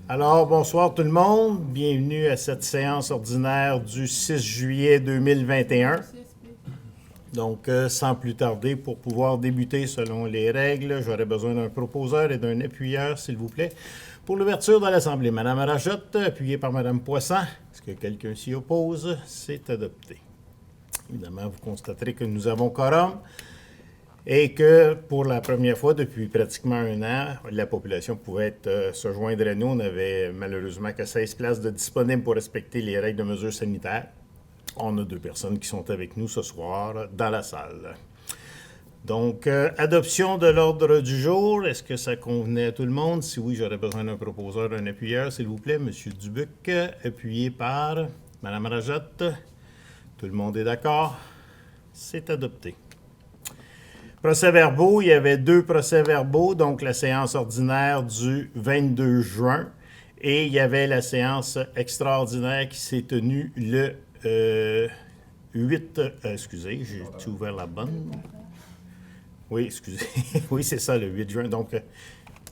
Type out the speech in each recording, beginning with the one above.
Alors, bonsoir tout le monde. Bienvenue à cette séance ordinaire du 6 juillet 2021. Donc, sans plus tarder, pour pouvoir débuter selon les règles, j'aurais besoin d'un proposeur et d'un appuyeur, s'il vous plaît, pour l'ouverture de l'Assemblée. Madame Rajotte, appuyée par Madame Poisson. Est-ce que quelqu'un s'y oppose? C'est adopté. Évidemment, vous constaterez que nous avons quorum et que pour la première fois depuis pratiquement un an, la population pouvait se joindre à nous. On n'avait malheureusement que 16 places de disponibles pour respecter les règles de mesures sanitaires. On a 2 personnes qui sont avec nous ce soir dans la salle. Donc, adoption de l'ordre du jour. Est-ce que ça convenait à tout le monde? Si oui, j'aurais besoin d'un proposeur, d'un appuyeur, s'il vous plaît. Monsieur Dubuc, appuyé par Madame Rajotte. Tout le monde est d'accord? C'est adopté. Procès-verbaux, il y avait 2 procès-verbaux, donc la séance ordinaire du 22 juin et il y avait la séance extraordinaire qui s'est tenue le 8... excusez, j'ai ouvert la bonne. Oui, excusez. Oui, c'est ça, le 8 juin. Donc,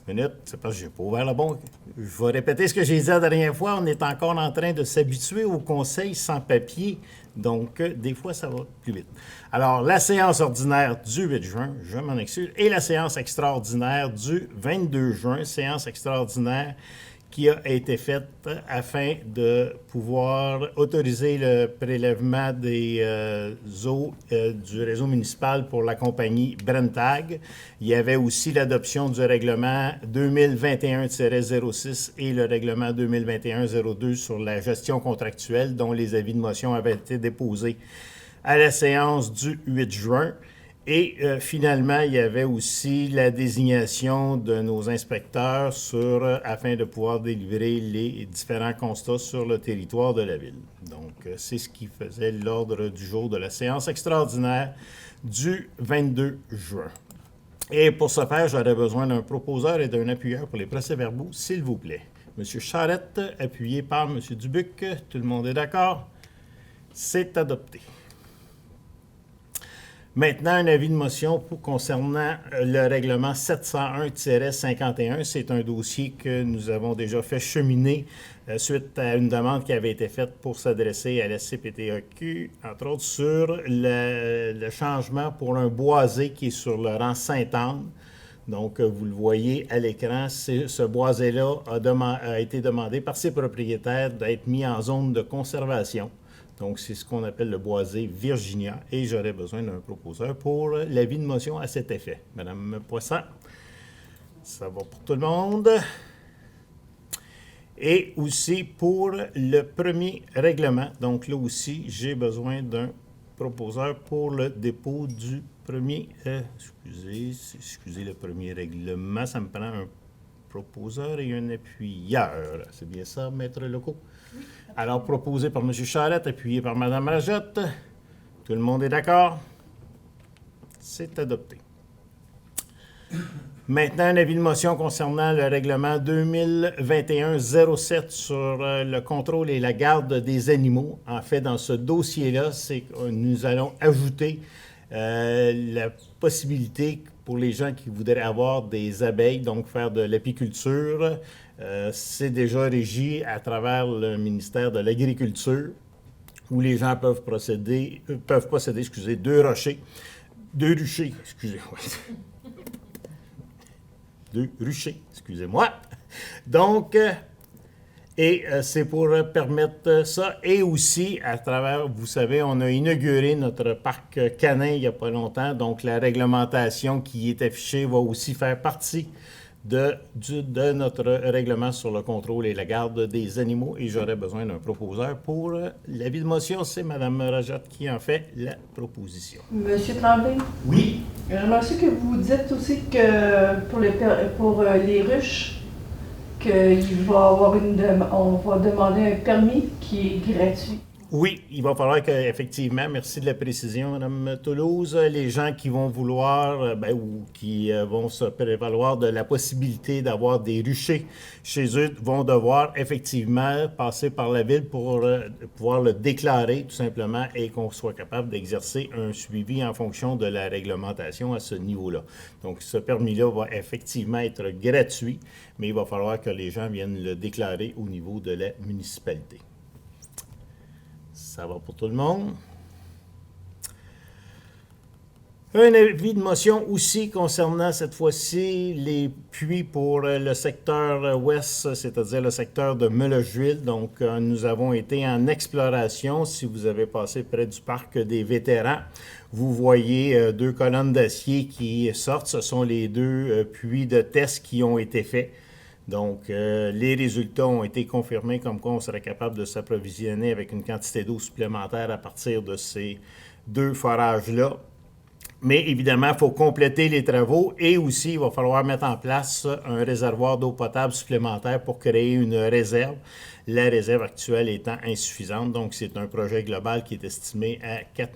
minute, c'est parce que je n'ai pas ouvert la bonne. Je vais répéter ce que j'ai dit la dernière fois. On est encore en train de s'habituer au conseil sans papier. Donc, des fois, ça va plus vite. Alors, la séance ordinaire du 8 juin, je m'en excuse, et la séance extraordinaire du 22 juin, séance extraordinaire qui a été faite afin de pouvoir autoriser le prélèvement des eaux du réseau municipal pour la compagnie Brentag. Il y avait aussi l'adoption du règlement 2021-06 et le règlement 2021-02 sur la gestion contractuelle dont les avis de motion avaient été déposés à la séance du 8 juin. Et finalement, il y avait aussi la désignation de nos inspecteurs afin de pouvoir délivrer les différents constats sur le territoire de la ville. Donc, c'est ce qui faisait l'ordre du jour de la séance extraordinaire du 22 juin. Et pour ce faire, j'aurais besoin d'un proposeur et d'un appuyeur pour les procès-verbaux, s'il vous plaît. Monsieur Charette, appuyé par Monsieur Dubuc. Tout le monde est d'accord? C'est adopté. Maintenant, un avis de motion concernant le règlement 701-51. C'est un dossier que nous avons déjà fait cheminer suite à une demande qui avait été faite pour s'adresser à la CPTAQ, entre autres sur le changement pour un boisé qui est sur le rang Sainte-Anne. Donc, vous le voyez à l'écran, ce boisé-là a été demandé par ses propriétaires d'être mis en zone de conservation. Donc, c'est ce qu'on appelle le boisé Virginia et j'aurais besoin d'un proposeur pour l'avis de motion à cet effet. Madame Poisson, ça va pour tout le monde. Et aussi pour le premier règlement. Donc, là aussi, j'ai besoin d'un proposeur pour le dépôt du premier... excusez le premier règlement. Ça me prend un proposeur et un appuyeur. C'est bien ça, Maître Legault? Alors, proposé par M. Charette, appuyé par Mme Rajotte. Tout le monde est d'accord? C'est adopté. Maintenant, un avis de motion concernant le règlement 2021-07 sur le contrôle et la garde des animaux. En fait, dans ce dossier-là, c'est que nous allons ajouter la possibilité pour les gens qui voudraient avoir des abeilles, donc faire de l'apiculture. C'est déjà régi à travers le ministère de l'Agriculture, où les gens peuvent posséder, 2 ruchers, 2 ruchers, excusez-moi. Donc, c'est pour permettre ça. Et aussi, à travers, vous savez, on a inauguré notre parc canin il n'y a pas longtemps. Donc, la réglementation qui est affichée va aussi faire partie de notre règlement sur le contrôle et la garde des animaux. Et j'aurais besoin d'un proposeur pour l'avis de motion. C'est Mme Rajotte qui en fait la proposition. Monsieur Tremblay? Oui. J'aimerais ça que vous dites aussi que pour les ruches, on va demander un permis qui est gratuit. Oui, il va falloir qu'effectivement, merci de la précision, Mme Toulouse, les gens qui vont vouloir ou qui vont se prévaloir de la possibilité d'avoir des ruchers chez eux vont devoir effectivement passer par la ville pour pouvoir le déclarer tout simplement et qu'on soit capable d'exercer un suivi en fonction de la réglementation à ce niveau-là. Donc, ce permis-là va effectivement être gratuit, mais il va falloir que les gens viennent le déclarer au niveau de la municipalité. Ça va pour tout le monde. Un avis de motion aussi concernant cette fois-ci les puits pour le secteur ouest, c'est-à-dire le secteur de Melochville. Donc, nous avons été en exploration. Si vous avez passé près du parc des vétérans, vous voyez deux colonnes d'acier qui sortent. Ce sont les deux puits de test qui ont été faits. Donc, les résultats ont été confirmés comme quoi on serait capable de s'approvisionner avec une quantité d'eau supplémentaire à partir de ces deux forages-là. Mais évidemment, il faut compléter les travaux et aussi, il va falloir mettre en place un réservoir d'eau potable supplémentaire pour créer une réserve. La réserve actuelle étant insuffisante. Donc, c'est un projet global qui est estimé à 4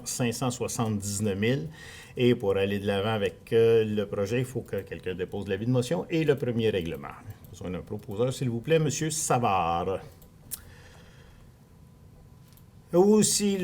579 000. Et pour aller de l'avant avec le projet, il faut que quelqu'un dépose l'avis de motion et le premier règlement. Besoin d'un proposeur, s'il vous plaît, M. Savard. Aussi,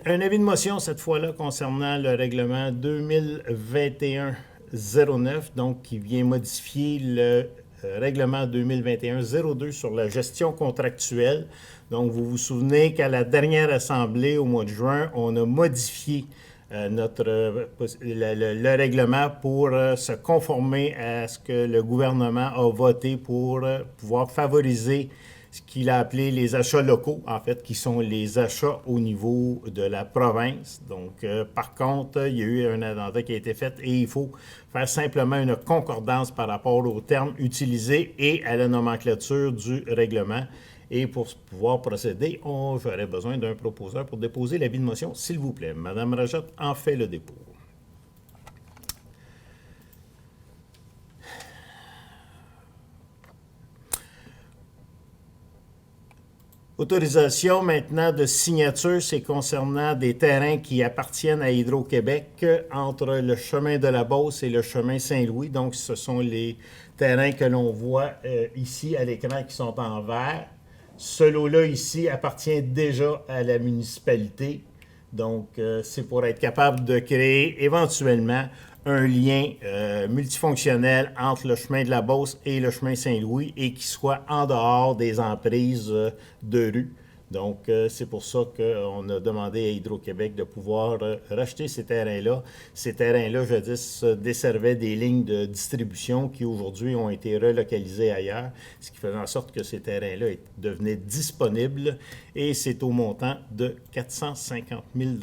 un avis de motion cette fois-là concernant le règlement 2021-09, donc qui vient modifier le règlement 2021-02 sur la gestion contractuelle. Donc, vous vous souvenez qu'à la dernière assemblée au mois de juin, on a modifié le règlement pour se conformer à ce que le gouvernement a voté pour pouvoir favoriser ce qu'il a appelé les achats locaux, en fait, qui sont les achats au niveau de la province. Donc, par contre, il y a eu un addenda qui a été fait et il faut faire simplement une concordance par rapport aux termes utilisés et à la nomenclature du règlement. Et pour pouvoir procéder, j'aurais besoin d'un proposeur pour déposer l'avis de motion, s'il vous plaît. Madame Rajot en fait le dépôt. Autorisation maintenant de signature, c'est concernant des terrains qui appartiennent à Hydro-Québec entre le chemin de la Beauce et le chemin Saint-Louis. Donc, ce sont les terrains que l'on voit ici à l'écran qui sont en vert. Ce lot-là ici appartient déjà à la municipalité. Donc, c'est pour être capable de créer éventuellement un lien multifonctionnel entre le chemin de la Beauce et le chemin Saint-Louis et qui soit en dehors des emprises de rue. Donc, c'est pour ça qu'on a demandé à Hydro-Québec de pouvoir racheter ces terrains-là. Ces terrains-là, jadis, desservaient des lignes de distribution qui, aujourd'hui, ont été relocalisées ailleurs, ce qui faisait en sorte que ces terrains-là devenaient disponibles et c'est au montant de 450 000 $.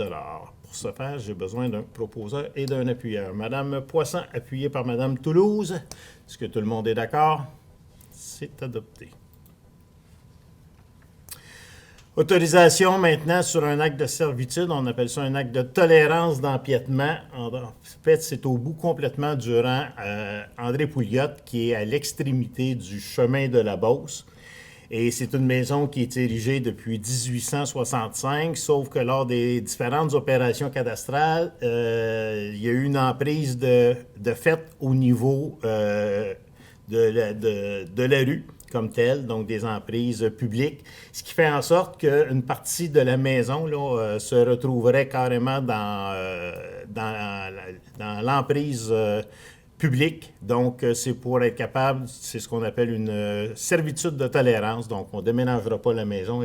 Pour ce faire, j'ai besoin d'un proposeur et d'un appuyeur. Madame Poisson, appuyée par Madame Toulouse. Est-ce que tout le monde est d'accord? C'est adopté. Autorisation maintenant sur un acte de servitude, on appelle ça un acte de tolérance d'empiètement. En fait, c'est au bout complètement du rang André Pouliot, qui est à l'extrémité du chemin de la Beauce. Et c'est une maison qui est érigée depuis 1865, sauf que lors des différentes opérations cadastrales, il y a eu une emprise de fait au niveau de la rue comme telle, donc des emprises publiques, ce qui fait en sorte qu'une partie de la maison là, se retrouverait carrément dans l'emprise publique. Donc, c'est pour être capable, c'est ce qu'on appelle une servitude de tolérance. Donc, on ne déménagera pas la maison,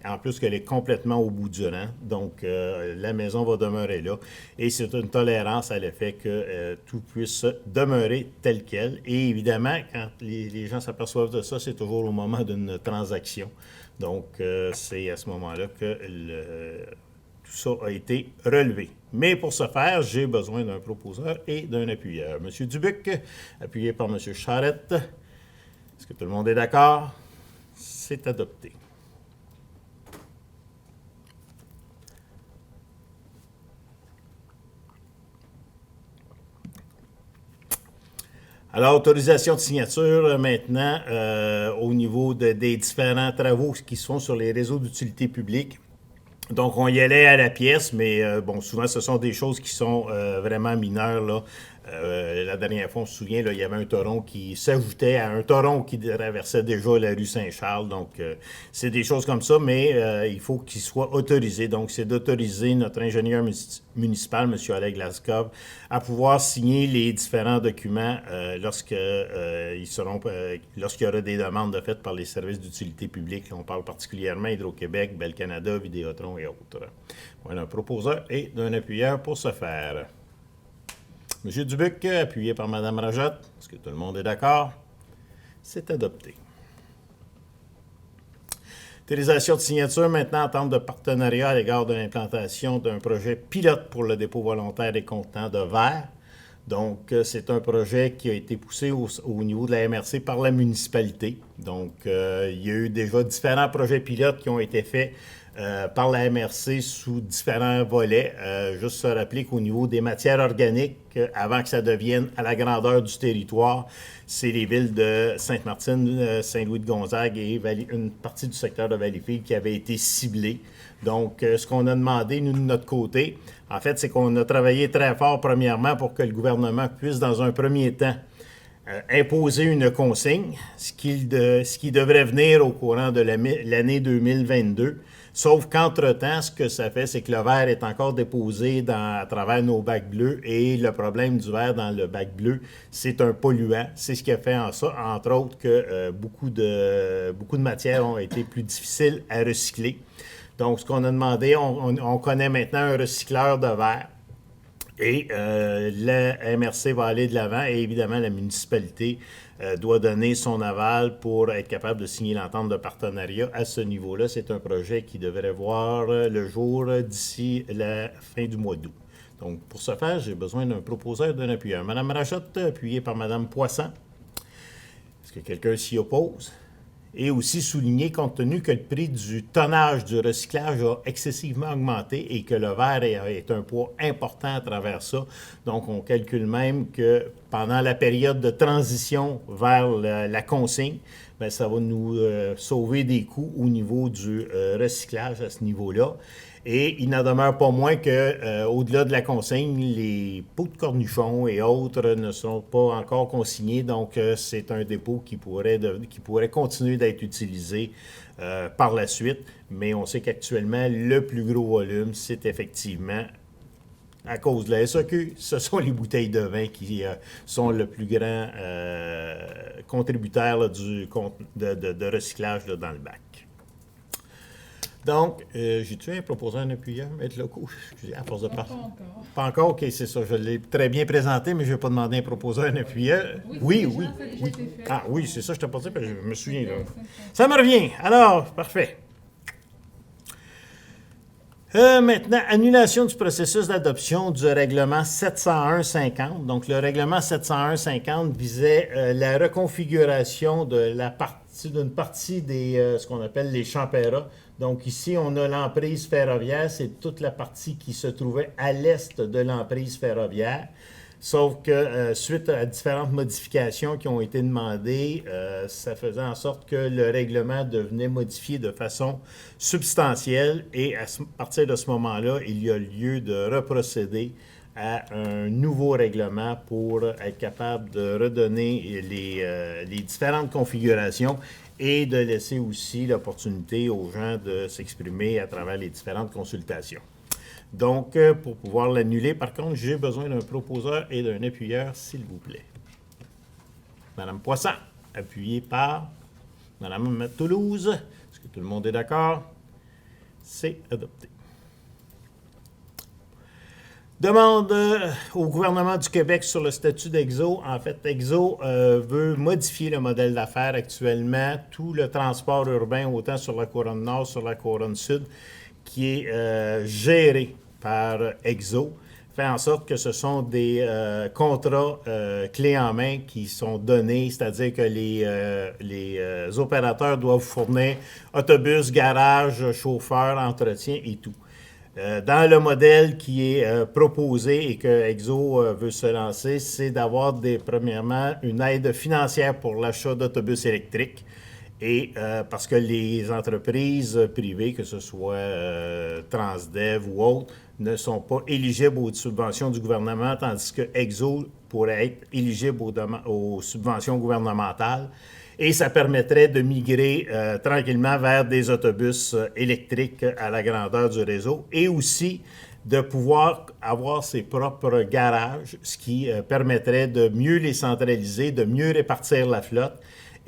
en plus qu'elle est complètement au bout du rang. Donc, la maison va demeurer là. Et c'est une tolérance à l'effet que tout puisse demeurer tel quel. Et évidemment, quand les gens s'aperçoivent de ça, c'est toujours au moment d'une transaction. Donc, c'est à ce moment-là que tout ça a été relevé. Mais pour ce faire, j'ai besoin d'un proposeur et d'un appuyeur. M. Dubuc, appuyé par M. Charette. Est-ce que tout le monde est d'accord? C'est adopté. Alors, autorisation de signature maintenant au niveau des différents travaux qui se font sur les réseaux d'utilité publique. Donc, on y allait à la pièce, mais bon, souvent, ce sont des choses qui sont vraiment mineures, là. La dernière fois, on se souvient, là, il y avait un torrent qui s'ajoutait à un torrent qui traversait déjà la rue Saint-Charles. Donc, c'est des choses comme ça, mais il faut qu'il soit autorisé. Donc, c'est d'autoriser notre ingénieur municipal, M. Oleg Laskov, à pouvoir signer les différents documents lorsqu'il y aura des demandes de fait par les services d'utilité publique. On parle particulièrement Hydro-Québec, Bell Canada, Vidéotron et autres. Voilà un proposeur et d'un appuyeur pour ce faire. M. Dubuc, appuyé par Mme Rajotte. Est-ce que tout le monde est d'accord? C'est adopté. Autorisation de signature maintenant en termes de partenariat à l'égard de l'implantation d'un projet pilote pour le dépôt volontaire des contenants de verre. Donc, c'est un projet qui a été poussé au niveau de la MRC par la municipalité. Donc, il y a eu déjà différents projets pilotes qui ont été faits par la MRC sous différents volets. Juste se rappeler qu'au niveau des matières organiques, avant que ça devienne à la grandeur du territoire, c'est les villes de Sainte-Martine, Saint-Louis-de-Gonzague et une partie du secteur de Valleyfield qui avaient été ciblées. Donc, ce qu'on a demandé, nous, de notre côté, en fait, c'est qu'on a travaillé très fort, premièrement, pour que le gouvernement puisse, dans un premier temps, imposer une consigne, ce qui devrait venir au courant de l'année 2022. Sauf qu'entre-temps, ce que ça fait, c'est que le verre est encore déposé à travers nos bacs bleus et le problème du verre dans le bac bleu, c'est un polluant. C'est ce qui a fait entre autres, que beaucoup de matières ont été plus difficiles à recycler. Donc, ce qu'on a demandé, on connaît maintenant un recycleur de verre. Et la MRC va aller de l'avant et évidemment la municipalité doit donner son aval pour être capable de signer l'entente de partenariat à ce niveau-là. C'est un projet qui devrait voir le jour d'ici la fin du mois d'août. Donc, pour ce faire, j'ai besoin d'un proposeur, d'un appuyeur. Mme Rajotte, appuyée par Mme Poisson. Est-ce que quelqu'un s'y oppose? Et aussi souligner, compte tenu que le prix du tonnage du recyclage a excessivement augmenté et que le verre est un poids important à travers ça. Donc, on calcule même que pendant la période de transition vers la consigne, bien, ça va nous sauver des coûts au niveau du recyclage à ce niveau-là. Et il n'en demeure pas moins qu'au-delà de la consigne, les pots de cornichons et autres ne sont pas encore consignés. Donc, c'est un dépôt qui pourrait continuer d'être utilisé par la suite. Mais on sait qu'actuellement, le plus gros volume, c'est effectivement, à cause de la SAQ, ce sont les bouteilles de vin qui sont le plus grand contributeur là, de recyclage là, dans le bac. Donc, j'ai-tu proposé un appuyeur, maître locaux? À force de parler. Pas encore, OK, c'est ça. Je l'ai très bien présenté, mais je n'ai pas demandé un proposeur, un appuyeur. Oui. Ah oui, c'est ça, je t'ai pas dit, je me souviens. Là. Ça me revient. Alors, parfait. Maintenant, annulation du processus d'adoption du règlement 701-50. Donc, le règlement 701-50 visait la reconfiguration d'une partie des ce qu'on appelle les champéras. Donc, ici, on a l'emprise ferroviaire. C'est toute la partie qui se trouvait à l'est de l'emprise ferroviaire. Sauf que suite à différentes modifications qui ont été demandées, ça faisait en sorte que le règlement devenait modifié de façon substantielle et à partir de ce moment-là, il y a lieu de reprocéder à un nouveau règlement pour être capable de redonner les différentes configurations et de laisser aussi l'opportunité aux gens de s'exprimer à travers les différentes consultations. Donc, pour pouvoir l'annuler, par contre, j'ai besoin d'un proposeur et d'un appuyeur, s'il vous plaît. Madame Poisson, appuyée par Madame Toulouse. Est-ce que tout le monde est d'accord? C'est adopté. Demande au gouvernement du Québec sur le statut d'Exo. En fait, Exo veut modifier le modèle d'affaires actuellement. Tout le transport urbain, autant sur la couronne nord, sur la couronne sud, qui est géré par Exo, fait en sorte que ce sont des contrats clés en main qui sont donnés, c'est-à-dire que les opérateurs doivent fournir autobus, garage, chauffeur, entretien et tout. Dans le modèle qui est proposé et que Exo veut se lancer, c'est d'avoir premièrement une aide financière pour l'achat d'autobus électriques Et parce que les entreprises privées, que ce soit Transdev ou autres, ne sont pas éligibles aux subventions du gouvernement, tandis que Exo pourrait être éligible aux subventions gouvernementales. Et ça permettrait de migrer tranquillement vers des autobus électriques à la grandeur du réseau et aussi de pouvoir avoir ses propres garages, ce qui permettrait de mieux les centraliser, de mieux répartir la flotte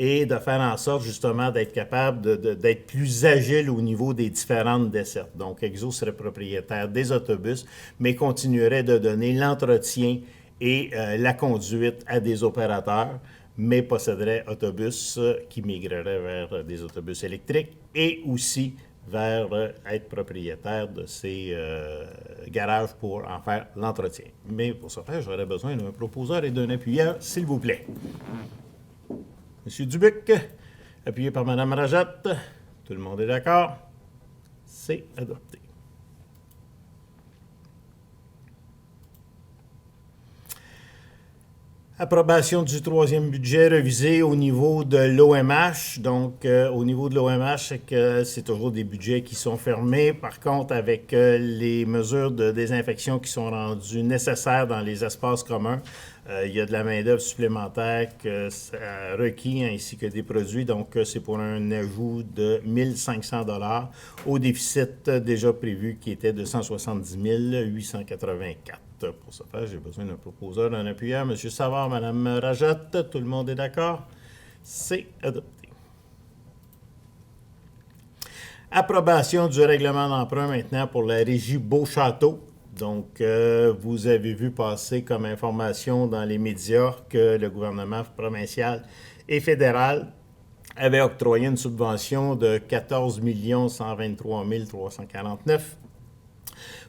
et de faire en sorte justement d'être capable d'être plus agile au niveau des différentes dessertes. Donc, Exo serait propriétaire des autobus, mais continuerait de donner l'entretien et la conduite à des opérateurs, mais posséderait autobus qui migreraient vers des autobus électriques et aussi vers être propriétaire de ces garages pour en faire l'entretien. Mais pour ce faire, j'aurais besoin d'un proposeur et d'un appuyeur, s'il vous plaît. Monsieur Dubuc, appuyé par Mme Rajat. Tout le monde est d'accord? C'est adopté. Approbation du troisième budget révisé au niveau de l'OMH. Donc, au niveau de l'OMH, c'est toujours des budgets qui sont fermés. Par contre, avec les mesures de désinfection qui sont rendues nécessaires dans les espaces communs, il y a de la main-d'œuvre supplémentaire requis ainsi que des produits. Donc, c'est pour un ajout de 1 500 $ au déficit déjà prévu qui était de 170 884. Pour ce faire, j'ai besoin d'un proposeur, d'un appuyeur. M. Savard, Mme Rajat, tout le monde est d'accord? C'est adopté. Approbation du règlement d'emprunt maintenant pour la régie Beauchâteau. Donc, vous avez vu passer comme information dans les médias que le gouvernement provincial et fédéral avait octroyé une subvention de 14 123 349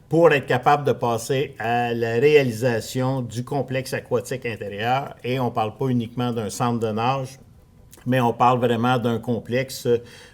pour être capable de passer à la réalisation du complexe aquatique intérieur. Et on ne parle pas uniquement d'un centre de nage, mais on parle vraiment d'un complexe.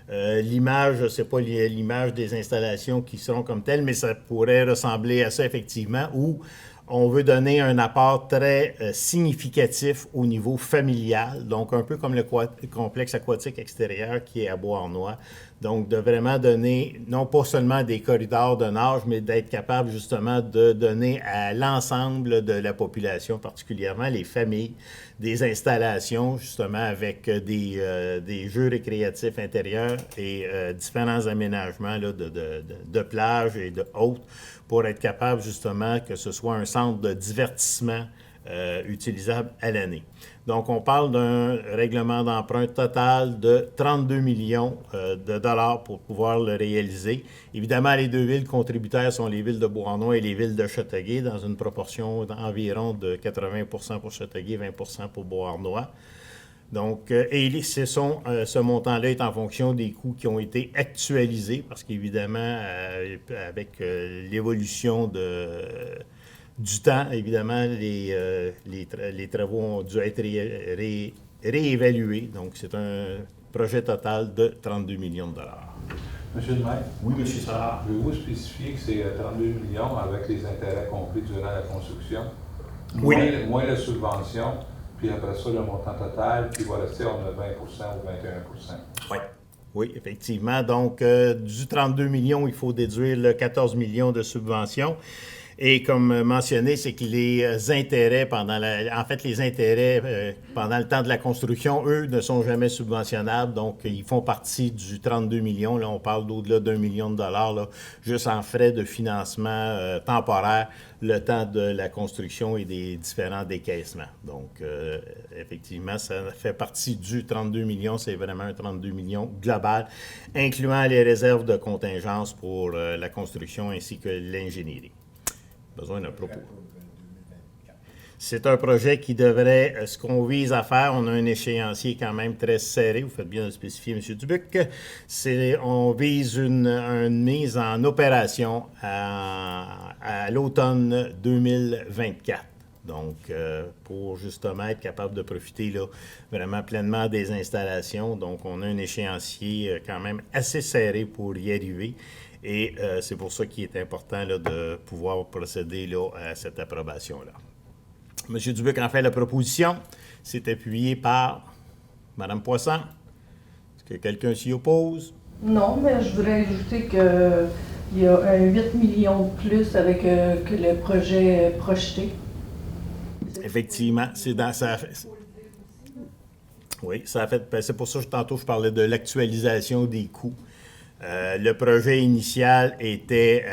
L'image, ce n'est pas l'image des installations qui seront comme telles, mais ça pourrait ressembler à ça effectivement, où on veut donner un apport très significatif au niveau familial, donc un peu comme le complexe aquatique extérieur qui est à Beauharnois. Donc, de vraiment donner, non pas seulement des corridors de nage, mais d'être capable justement de donner à l'ensemble de la population, particulièrement les familles, des installations justement avec des jeux récréatifs intérieurs et différents aménagements là, de plages et de hôtes pour être capable justement que ce soit un centre de divertissement utilisable à l'année. Donc, on parle d'un règlement d'emprunt total de 32 millions de dollars pour pouvoir le réaliser. Évidemment, les deux villes contributaires sont les villes de Beauharnois et les villes de Châteauguay, dans une proportion d'environ de 80 % pour Châteauguay, 20 % pour Beauharnois. Donc, et ce montant-là est en fonction des coûts qui ont été actualisés, parce qu'évidemment, avec l'évolution du temps, évidemment, les travaux ont dû être réévalués. Donc, c'est un projet total de 32 millions de dollars. Monsieur le maire? Oui, M. Sarr. Pouvez-vous spécifier que c'est 32 millions avec les intérêts compris durant la construction? Oui. Moins la subvention, puis après ça, le montant total, puis va rester entre 20 ou 21 %. Oui. Oui, effectivement. Donc, du 32 millions, il faut déduire le 14 millions de subventions. Et comme mentionné, c'est que les intérêts pendant pendant le temps de la construction, eux, ne sont jamais subventionnables. Donc, ils font partie du 32 millions. Là, on parle d'au-delà d'1 million de dollars, là, juste en frais de financement temporaire, le temps de la construction et des différents décaissements. Donc, effectivement, ça fait partie du 32 millions. C'est vraiment un 32 millions global, incluant les réserves de contingence pour la construction ainsi que l'ingénierie. Besoin d'un propos. C'est un projet qui devrait, ce qu'on vise à faire, on a un échéancier quand même très serré, vous faites bien de le spécifier, M. Dubuc, on vise une mise en opération à l'automne 2024. Donc, pour justement être capable de profiter là, vraiment pleinement des installations. Donc, on a un échéancier quand même assez serré pour y arriver. Et c'est pour ça qu'il est important là, de pouvoir procéder là, à cette approbation-là. M. Dubuc en fait la proposition. C'est appuyé par Mme Poisson. Est-ce Est-ce que quelqu'un s'y oppose? Non, mais je voudrais ajouter qu'il y a un 8 millions de plus avec que le projet projeté. Effectivement, c'est dans ça. Oui, ça a fait. Ben, c'est pour ça que tantôt je parlais de l'actualisation des coûts. Le projet initial était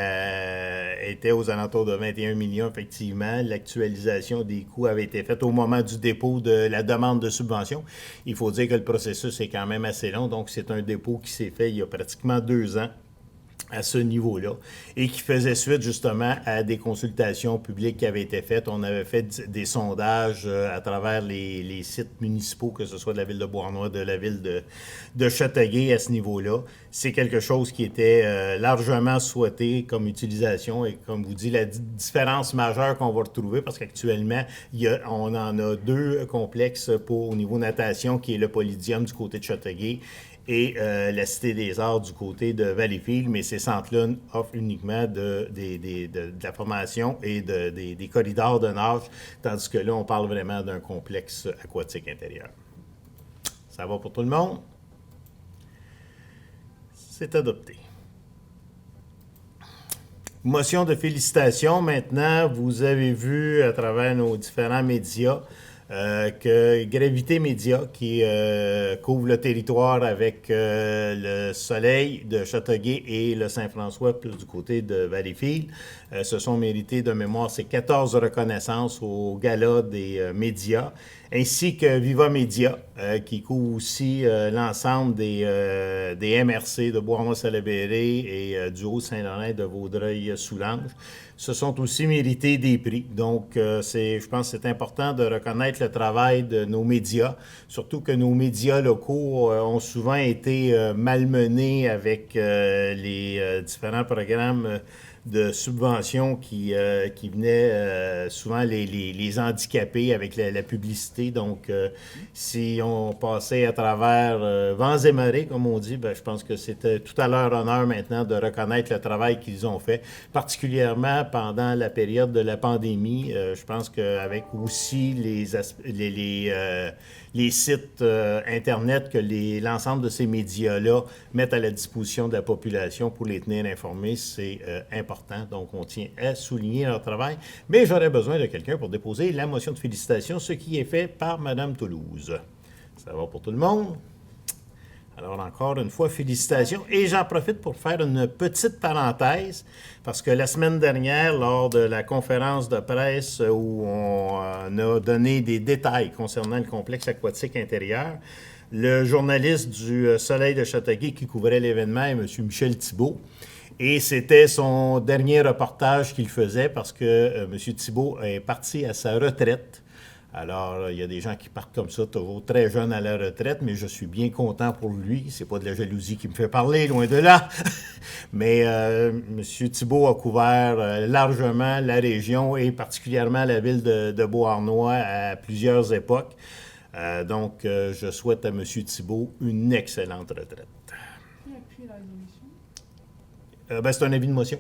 aux alentours de 21 millions, effectivement. L'actualisation des coûts avait été faite au moment du dépôt de la demande de subvention. Il faut dire que le processus est quand même assez long, donc c'est un dépôt qui s'est fait il y a pratiquement 2 ans à ce niveau-là, et qui faisait suite justement à des consultations publiques qui avaient été faites. On avait fait des sondages à travers les sites municipaux, que ce soit de la ville de Beauharnois, de la ville de Châteauguay à ce niveau-là. C'est quelque chose qui était largement souhaité comme utilisation, et comme vous dites, la différence majeure qu'on va retrouver, parce qu'actuellement, on en a 2 complexes au niveau natation, qui est le Polydium du côté de Châteauguay, et la Cité des Arts du côté de Valleyfield, mais ces centres-là offrent uniquement de la formation et des corridors de nage, tandis que là, on parle vraiment d'un complexe aquatique intérieur. Ça va pour tout le monde? C'est adopté. Motion de félicitations. Maintenant, vous avez vu à travers nos différents médias que Gravité Média, qui couvre le territoire avec le Soleil de Châteauguay et le Saint-François, plus du côté de Valleyfield, se sont mérités de mémoire ces 14 reconnaissances au Gala des médias, ainsi que Viva Média, qui couvre aussi l'ensemble des MRC de Beauharnois-Salaberry et du Haut-Saint-Laurent de Vaudreuil-Soulanges, se sont aussi mérités des prix. Donc, je pense que c'est important de reconnaître le travail de nos médias, surtout que nos médias locaux ont souvent été malmenés avec les différents programmes de subventions qui venaient souvent les handicaper avec la publicité. Donc, si on passait à travers vents et marées, comme on dit, ben, je pense que c'était tout à leur honneur maintenant de reconnaître le travail qu'ils ont fait, particulièrement pendant la période de la pandémie. Je pense qu'avec aussi les sites Internet que l'ensemble de ces médias-là mettent à la disposition de la population pour les tenir informés, c'est important. Donc, on tient à souligner leur travail. Mais j'aurais besoin de quelqu'un pour déposer la motion de félicitations, ce qui est fait par Mme Toulouse. Ça va pour tout le monde? Alors, encore une fois, félicitations. Et j'en profite pour faire une petite parenthèse, parce que la semaine dernière, lors de la conférence de presse où on a donné des détails concernant le complexe aquatique intérieur, le journaliste du Soleil de Châteauguay qui couvrait l'événement est M. Michel Thibault. Et c'était son dernier reportage qu'il faisait parce que M. Thibault est parti à sa retraite. Alors, il y a des gens qui partent comme ça, toujours très jeunes à la retraite, mais je suis bien content pour lui. C'est pas de la jalousie qui me fait parler, loin de là. Mais M. Thibault a couvert largement la région et particulièrement la ville de Beauharnois à plusieurs époques. Donc, je souhaite à M. Thibault une excellente retraite. Qui appuie la résolution? C'est un avis de motion.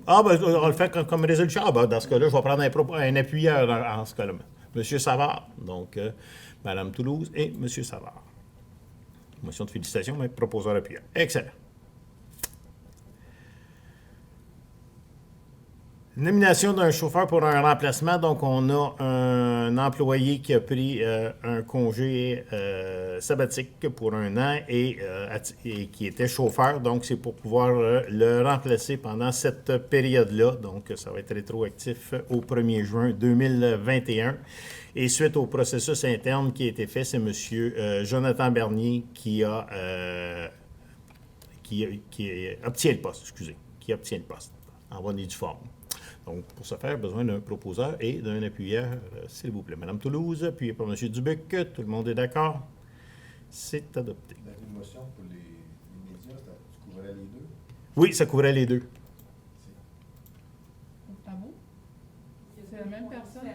Ah, ben, on le fait comme résolution. Ah, ben, dans ce cas-là, je vais prendre un appuyeur en ce cas-là. M. Savard, donc Mme Toulouse et M. Savard. Motion de félicitations, mais proposeur appuyeur. Excellent. Nomination d'un chauffeur pour un remplacement. Donc, on a un employé qui a pris un congé sabbatique pour 1 an et qui était chauffeur. Donc, c'est pour pouvoir le remplacer pendant cette période-là. Donc, ça va être rétroactif au 1er juin 2021. Et suite au processus interne qui a été fait, c'est M. Jonathan Bernier qui obtient le poste, qui obtient le poste en bonne et due forme. Donc, pour ce faire, besoin d'un proposeur et d'un appuyeur, s'il vous plaît. Mme Toulouse, appuyé par M. Dubuc. Tout le monde est d'accord? C'est adopté. La motion pour les médias, tu couvrais les deux? Oui, ça couvrait les deux. Tabou? C'est la même personne?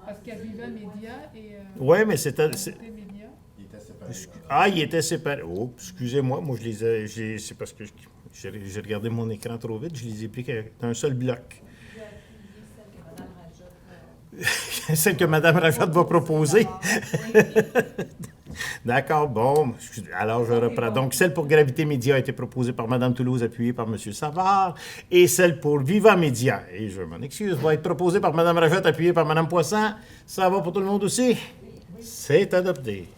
Parce qu'il y a Viva Média et... Oui, mais c'était... Média. Il était séparé. Ah, il était séparé. Oh, excusez-moi, moi, je les ai... C'est parce que j'ai regardé mon écran trop vite, je les ai pris d'un seul bloc. Celle que Mme Rajat va proposer. D'accord, bon. Alors, je reprends. Donc, celle pour Gravité Média a été proposée par Mme Toulouse, appuyée par M. Savard. Et celle pour Viva Média, et je m'en excuse, va être proposée par Mme Rajotte, appuyée par Mme Poisson. Ça va pour tout le monde aussi? C'est adopté.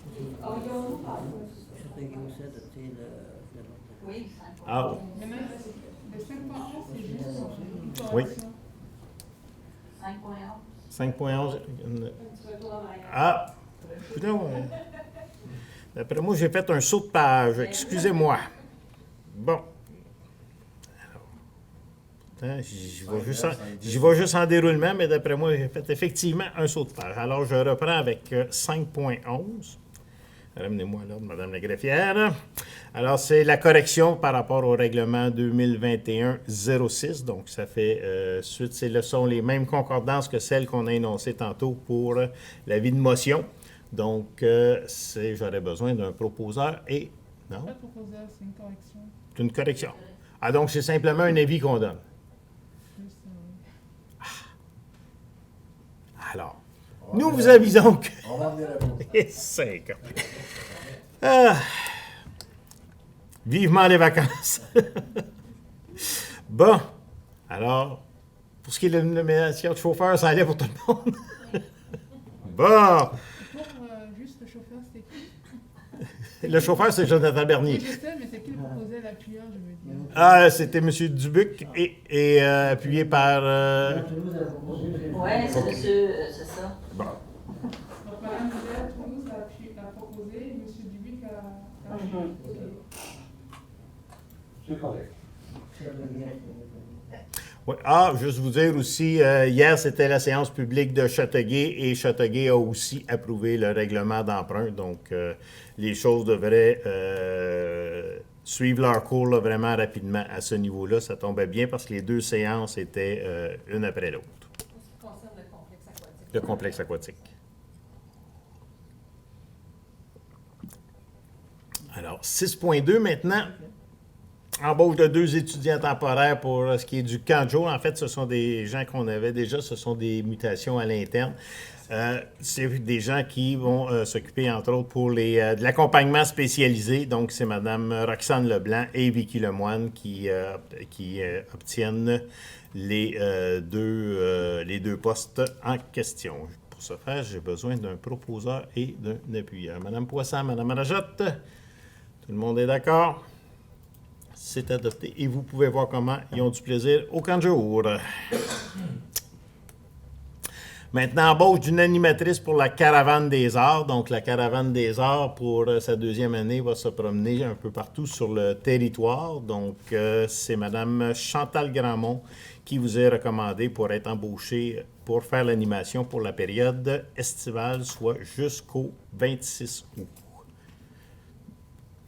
Ah, Maintenant, le 5.11, c'est juste une oui. correction. 5.11. Ah, putain, ouais. D'après moi, j'ai fait un saut de page. Excusez-moi. Bon. Alors, j'y vais juste en déroulement, mais d'après moi, j'ai fait effectivement un saut de page. Alors, je reprends avec 5.11. Ramenez-moi l'ordre, Mme la greffière. Alors, c'est la correction par rapport au règlement 2021-06. Donc, ça fait suite. Ce sont les mêmes concordances que celles qu'on a énoncées tantôt pour l'avis de motion. Donc, j'aurais besoin d'un proposeur et... Non? Pas de proposal, c'est une correction. C'est une correction. Ah, donc, c'est simplement un avis qu'on donne. Juste, Alors, nous vous avisons que... On va venir à vous. Et 5 ans. Ah. Vivement les vacances. Bon. Alors, pour ce qui est de la nomination de chauffeur, ça allait pour tout le monde. Bon. pour juste le chauffeur, c'était qui? Le chauffeur, c'est Jonathan Bernier. Oui, je sais, mais c'est qui le proposait l'appuyeur, je veux dire. Ah, c'était M. Dubuc et appuyé par... Oui, c'est monsieur, c'est ça. Bon. Donc, Mme Hubert, Toulouse a proposé, et M. Dubuc a appuyé. C'est correct. Ouais. Ah, juste vous dire aussi, hier, c'était la séance publique de Châteauguay et Châteauguay a aussi approuvé le règlement d'emprunt. Donc, les choses devraient suivre leur cours là, vraiment rapidement à ce niveau-là. Ça tombait bien parce que les deux séances étaient une après l'autre. Ce qui concerne le complexe aquatique. Le complexe aquatique. Alors, 6.2 maintenant. Embauche de 2 étudiants temporaires pour ce qui est du camp de jour. En fait, ce sont des gens qu'on avait déjà, ce sont des mutations à l'interne. C'est des gens qui vont s'occuper, entre autres, pour de l'accompagnement spécialisé. Donc, c'est Mme Roxane Leblanc et Vicky Lemoine qui obtiennent les deux postes en question. Pour ce faire, j'ai besoin d'un proposeur et d'un appuyeur. Mme Poisson, Mme Rajotte, tout le monde est d'accord? C'est adopté. Et vous pouvez voir comment ils ont du plaisir au camp de jour. Maintenant, embauche d'une animatrice pour la Caravane des Arts. Donc, la Caravane des Arts, pour sa deuxième année, va se promener un peu partout sur le territoire. Donc, c'est Mme Chantal Grandmont qui vous est recommandée pour être embauchée pour faire l'animation pour la période estivale, soit jusqu'au 26 août.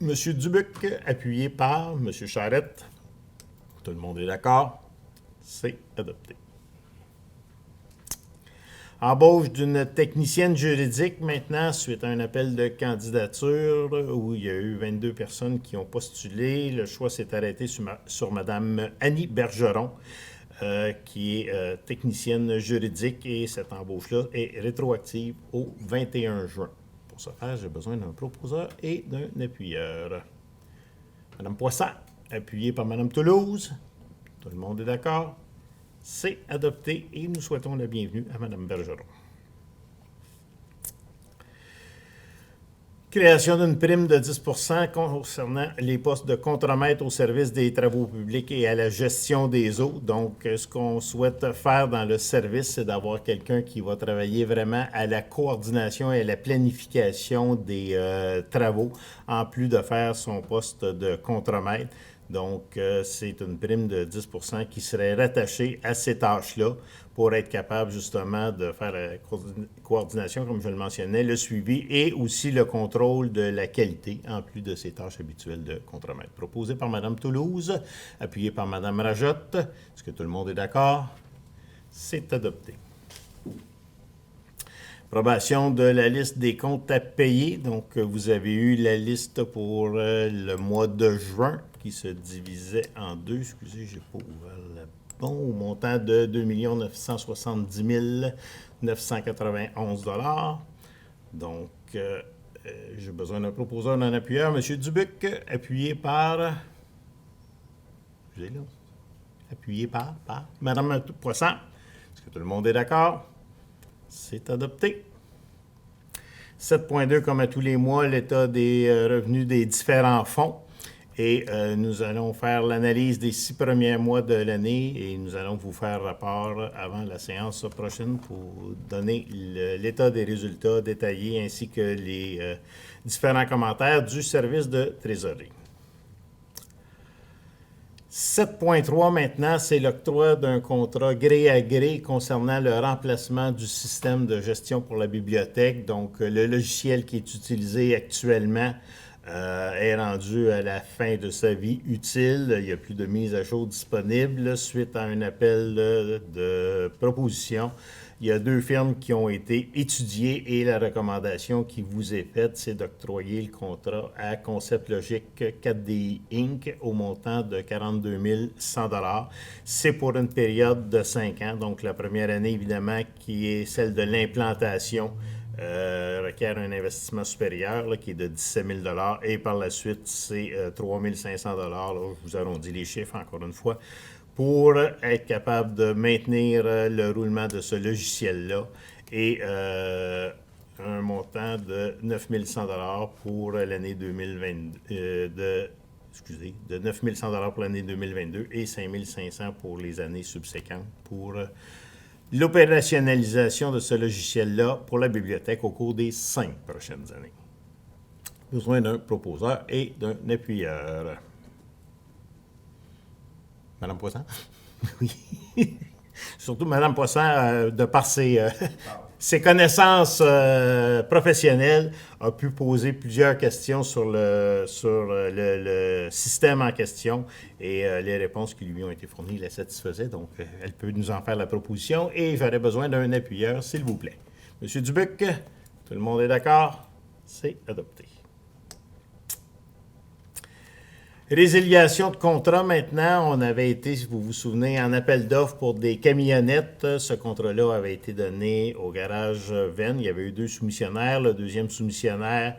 M. Dubuc, appuyé par M. Charette. Tout le monde est d'accord? C'est adopté. Embauche d'une technicienne juridique maintenant, suite à un appel de candidature où il y a eu 22 personnes qui ont postulé. Le choix s'est arrêté sur Mme Annie Bergeron, qui est technicienne juridique, et cette embauche-là est rétroactive au 21 juin. Pour ce faire, j'ai besoin d'un proposeur et d'un appuyeur. Mme Poisson, appuyée par Mme Toulouse. Tout le monde est d'accord? C'est adopté et nous souhaitons la bienvenue à Mme Bergeron. Création d'une prime de 10 % concernant les postes de contremaître au service des travaux publics et à la gestion des eaux. Donc, ce qu'on souhaite faire dans le service, c'est d'avoir quelqu'un qui va travailler vraiment à la coordination et à la planification des travaux, en plus de faire son poste de contremaître. Donc, c'est une prime de 10 % qui serait rattachée à ces tâches-là pour être capable justement de faire la coordination, comme je le mentionnais, le suivi et aussi le contrôle de la qualité, en plus de ses tâches habituelles de contremaître. Proposé par Mme Toulouse, appuyé par Mme Rajotte. Est-ce que tout le monde est d'accord? C'est adopté. Approbation de la liste des comptes à payer. Donc, vous avez eu la liste pour le mois de juin qui se divisait en deux. Excusez, je n'ai pas ouvert le bon. Au montant de 2 970 991 $. Donc, j'ai besoin d'un proposeur, d'un appuyeur. M. Dubuc, appuyé par... J'ai là. Appuyé par Mme Poisson. Est-ce que tout le monde est d'accord? C'est adopté. 7.2, comme à tous les mois, l'état des revenus des différents fonds. Et nous allons faire l'analyse des 6 premiers mois de l'année et nous allons vous faire rapport avant la séance prochaine pour donner l'état des résultats détaillés ainsi que les différents commentaires du service de trésorerie. 7.3 maintenant, c'est l'octroi d'un contrat gré à gré concernant le remplacement du système de gestion pour la bibliothèque. Donc, le logiciel qui est utilisé actuellement est rendu à la fin de sa vie utile. Il n'y a plus de mise à jour disponible suite à un appel de proposition. Il y a 2 firmes qui ont été étudiées et la recommandation qui vous est faite, c'est d'octroyer le contrat à Concept Logique 4DI Inc. au montant de 42 100 $. C'est pour une période de 5 ans. Donc, la première année, évidemment, qui est celle de l'implantation, requiert un investissement supérieur là, qui est de 17 000 $ et par la suite, c'est 3 500 $. Là, je vous arrondis les chiffres encore une fois, pour être capable de maintenir le roulement de ce logiciel-là et un montant de 9 100 $ pour l'année 2022, de 9 100 $ pour l'année 2022 et 5 500 pour les années subséquentes pour l'opérationnalisation de ce logiciel-là pour la bibliothèque au cours des 5 prochaines années. Besoin d'un proposeur et d'un appuyeur. Madame Poisson? Oui. Surtout Madame Poisson, de par ses connaissances professionnelles, a pu poser plusieurs questions sur le système en question et les réponses qui lui ont été fournies la satisfaisaient. Donc, elle peut nous en faire la proposition et j'aurais besoin d'un appuyeur, s'il vous plaît. Monsieur Dubuc, tout le monde est d'accord? C'est adopté. Résiliation de contrat maintenant. On avait été, si vous vous souvenez, en appel d'offres pour des camionnettes. Ce contrat-là avait été donné au garage Venn. Il y avait eu 2 soumissionnaires. Le deuxième soumissionnaire,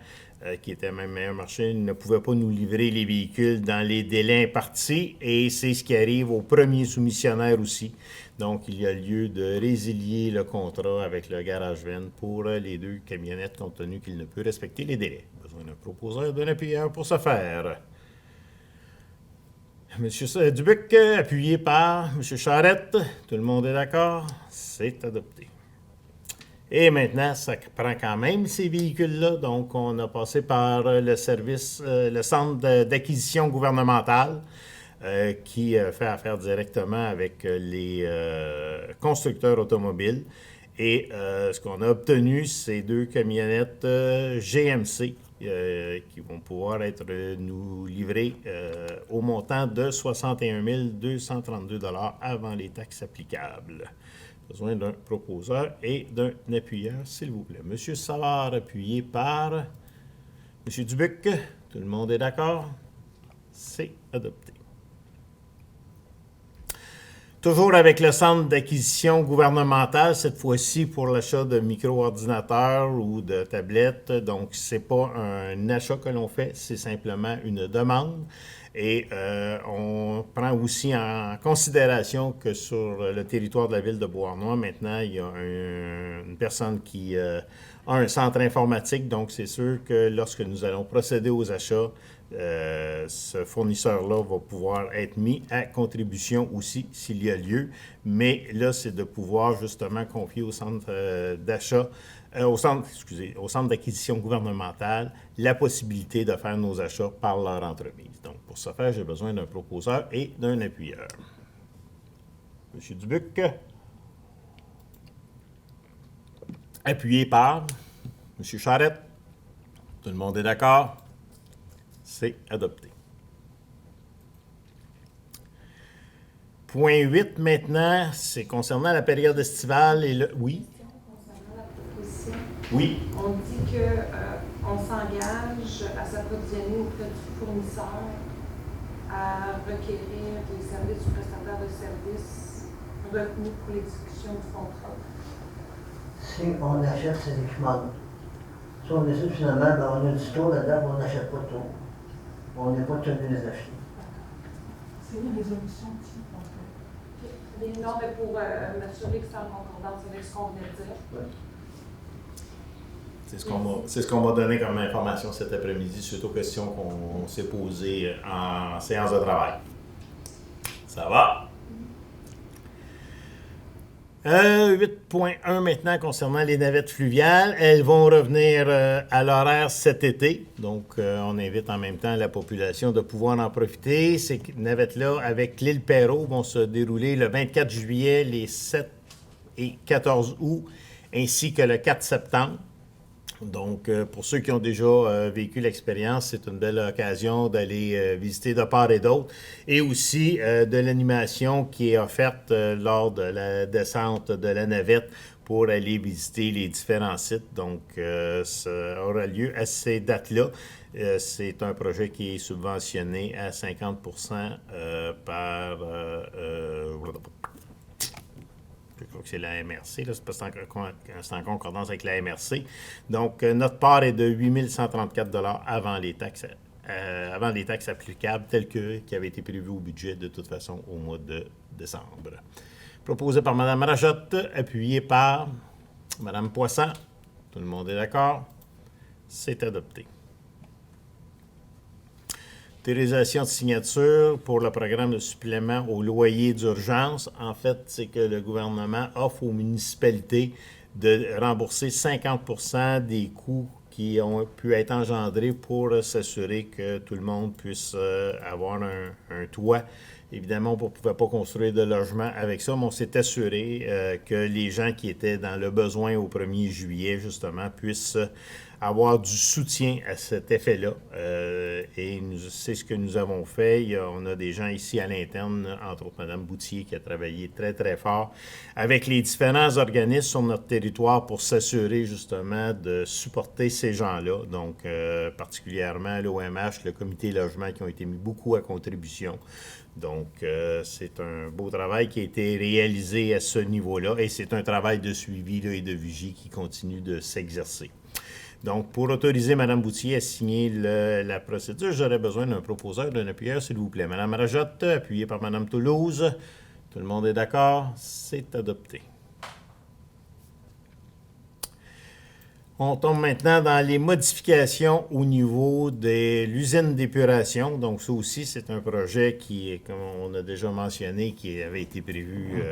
qui était même meilleur marché, ne pouvait pas nous livrer les véhicules dans les délais impartis. Et c'est ce qui arrive au premier soumissionnaire aussi. Donc, il y a lieu de résilier le contrat avec le garage Venn pour les 2 camionnettes, compte tenu qu'il ne peut respecter les délais. Besoin d'un proposeur, d'un appuyeur pour ce faire. Monsieur Dubuc, appuyé par M. Charette. Tout le monde est d'accord? C'est adopté. Et maintenant, ça prend quand même ces véhicules-là. Donc, on a passé par le service, le centre d'acquisition gouvernementale qui fait affaire directement avec les constructeurs automobiles. Et ce qu'on a obtenu, c'est 2 camionnettes GMC qui vont pouvoir être nous livrées au montant de 61 232 $ avant les taxes applicables. Besoin d'un proposeur et d'un appuyeur, s'il vous plaît. Monsieur Savard, appuyé par Monsieur Dubuc. Tout le monde est d'accord? C'est adopté. Toujours avec le centre d'acquisition gouvernementale, cette fois-ci pour l'achat de micro-ordinateurs ou de tablettes. Donc, ce n'est pas un achat que l'on fait, c'est simplement une demande. Et on prend aussi en considération que sur le territoire de la ville de Beauharnois, maintenant, il y a une personne qui a un centre informatique. Donc, c'est sûr que lorsque nous allons procéder aux achats, ce fournisseur-là va pouvoir être mis à contribution aussi s'il y a lieu. Mais là, c'est de pouvoir justement confier au centre d'achat, au centre d'acquisition gouvernementale, la possibilité de faire nos achats par leur entreprise. Donc, pour ce faire, j'ai besoin d'un proposeur et d'un appuyeur. Monsieur Dubuc, appuyé par Monsieur Charette. Tout le monde est d'accord? C'est adopté. Point 8 maintenant, c'est concernant la période estivale et le... Oui? Concernant la proposition, Oui. on dit qu'on s'engage à s'approvisionner auprès du fournisseur à requérir des services du prestataire de services retenus pour l'exécution du contrat. Si on achète ces équipements, Si on décide finalement, ben, on a du tour là-dedans, on n'achète pas de tour. On n'est pas tenu de les acheter. C'est une résolution type, en fait. Les normes pour m'assurer que c'est en concordance avec ce qu'on venait de dire. Ouais. C'est ce qu'on m'a donné comme information cet après-midi suite aux questions qu'on s'est posées en séance de travail. Ça va? 8.1 maintenant concernant les navettes fluviales. Elles vont revenir à l'horaire cet été. Donc, on invite en même temps la population de pouvoir en profiter. Ces navettes-là, avec l'île Perrot, vont se dérouler le 24 juillet, les 7 et 14 août, ainsi que le 4 septembre. Donc, pour ceux qui ont déjà vécu l'expérience, c'est une belle occasion d'aller visiter de part et d'autre. Et aussi de l'animation qui est offerte lors de la descente de la navette pour aller visiter les différents sites. Donc, ça aura lieu à ces dates-là. C'est un projet qui est subventionné à 50% par... je crois que c'est la MRC, là, c'est en concordance avec la MRC. Donc, notre part est de 8 134 $ avant les taxes applicables telles qui avaient été prévues au budget de toute façon au mois de décembre. Proposé par Mme Rajotte, appuyé par Mme Poisson. Tout le monde est d'accord? C'est adopté. Autorisation de signature pour le programme de supplément au loyer d'urgence. En fait, c'est que le gouvernement offre aux municipalités de rembourser 50% des coûts qui ont pu être engendrés pour s'assurer que tout le monde puisse avoir un toit. Évidemment, on ne pouvait pas construire de logement avec ça, mais on s'est assuré que les gens qui étaient dans le besoin au 1er juillet, justement, puissent avoir du soutien à cet effet-là. Et c'est ce que nous avons fait. On a des gens ici à l'interne, entre autres Mme Boutier, qui a travaillé très, très fort avec les différents organismes sur notre territoire pour s'assurer, justement, de supporter ces gens-là. Donc, particulièrement l'OMH, le comité logement, qui ont été mis beaucoup à contribution. Donc, c'est un beau travail qui a été réalisé à ce niveau-là et c'est un travail de suivi là, et de vigie qui continue de s'exercer. Donc, pour autoriser Mme Boutier à signer la procédure, j'aurais besoin d'un proposeur, d'un appuyeur, s'il vous plaît. Mme Rajotte, appuyée par Mme Toulouse. Tout le monde est d'accord? C'est adopté. On tombe maintenant dans les modifications au niveau de l'usine d'épuration. Donc, ça aussi, c'est un projet qui, comme on a déjà mentionné, qui avait été prévu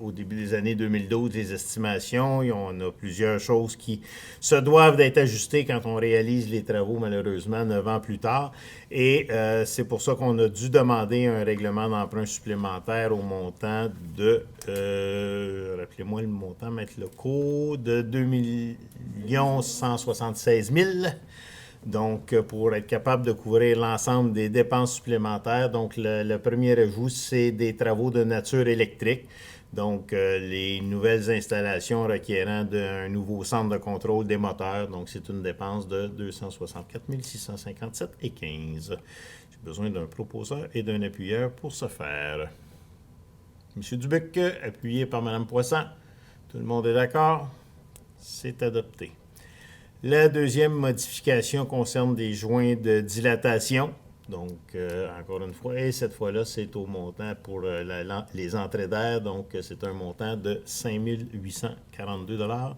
au début des années 2012, les estimations. Et on a plusieurs choses qui se doivent d'être ajustées quand on réalise les travaux, malheureusement, 9 ans plus tard. Et c'est pour ça qu'on a dû demander un règlement d'emprunt supplémentaire au montant de, rappelez-moi le montant, mettre le coût, de 2 176 000. Donc, pour être capable de couvrir l'ensemble des dépenses supplémentaires. Donc, le premier ajout, c'est des travaux de nature électrique. Donc, les nouvelles installations requérant d'un nouveau centre de contrôle des moteurs. Donc, c'est une dépense de 264 657,15 $. J'ai besoin d'un proposeur et d'un appuyeur pour ce faire. M. Dubuc, appuyé par Mme Poisson. Tout le monde est d'accord? C'est adopté. La deuxième modification concerne des joints de dilatation. Donc, encore une fois, et cette fois-là, c'est au montant pour les entrées d'air. Donc, c'est un montant de 5 842 $.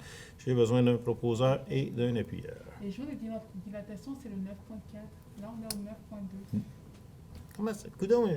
J'ai besoin d'un proposeur et d'un appuyeur. Les joints de dilatation, c'est le 9.4. Là, on est au 9.2. Comment ça? Coudonc,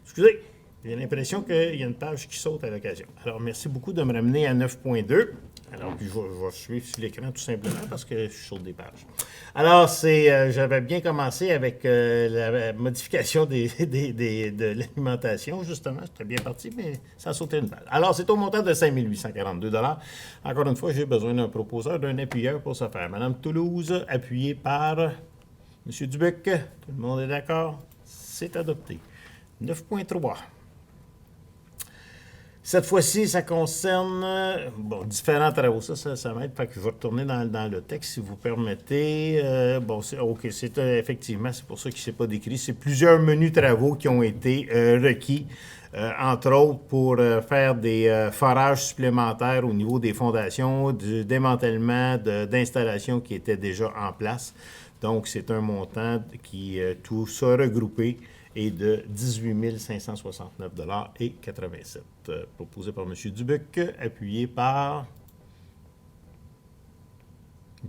excusez, j'ai l'impression qu'il y a une page qui saute à l'occasion. Alors, merci beaucoup de me ramener à 9.2. Alors, puis je vais suivre sur l'écran tout simplement parce que je saute des pages. Alors, j'avais bien commencé avec la modification de l'alimentation, justement. C'était bien parti, mais ça a sauté une page. Alors, c'est au montant de 5 842 $. Encore une fois, j'ai besoin d'un proposeur, d'un appuyeur pour ce faire. Mme Toulouse, appuyée par M. Dubuc. Tout le monde est d'accord? C'est adopté. 9.3. Cette fois-ci, ça concerne différents travaux. Ça m'aide, fait que je vais retourner dans le texte, si vous permettez. Effectivement, c'est pour ça qu'il ne s'est pas décrit. C'est plusieurs menus travaux qui ont été requis entre autres pour faire des forages supplémentaires au niveau des fondations, du démantèlement d'installations qui étaient déjà en place. Donc, c'est un montant qui, tout ça regroupé, est de 18 569,87 $, proposé par M. Dubuc, appuyé par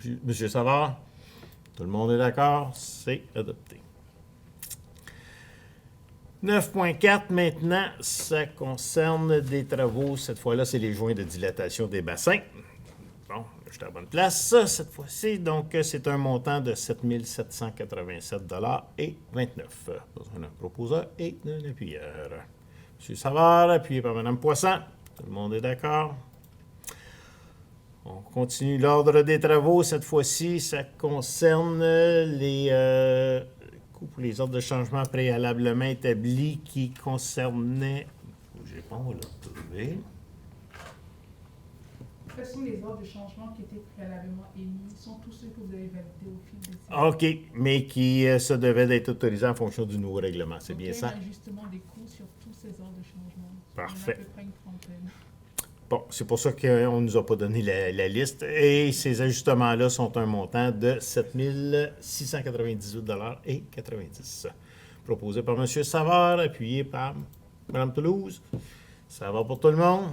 M. Savard. Tout le monde est d'accord? C'est adopté. 9.4 maintenant, ça concerne des travaux. Cette fois-là, c'est les joints de dilatation des bassins. Bon, je suis à la bonne place cette fois-ci. Donc, c'est un montant de 7 787,29 $. Besoin d'un proposeur et d'un appuyeur. M. Savard, appuyé par Mme Poisson. Tout le monde est d'accord? On continue l'ordre des travaux. Cette fois-ci, ça concerne les coûts pour les ordres de changement préalablement établis qui concernaient... Bougez pas, on va le retrouver. Ce sont les ordres de changement qui étaient préalablement émis. Ils sont tous ceux que vous avez validés au fil des séances. OK, mais qui se devaient d'être autorisés en fonction du nouveau règlement. C'est bien ça? Il y a un ajustement des coûts sur tous ces ordres de changement. Parfait. Il y en a à peu près une trentaine. Bon, c'est pour ça qu'on ne nous a pas donné la liste. Et ces ajustements-là sont un montant de 7 698,90 $. Proposé par M. Savard, appuyé par Mme Toulouse. Ça va pour tout le monde?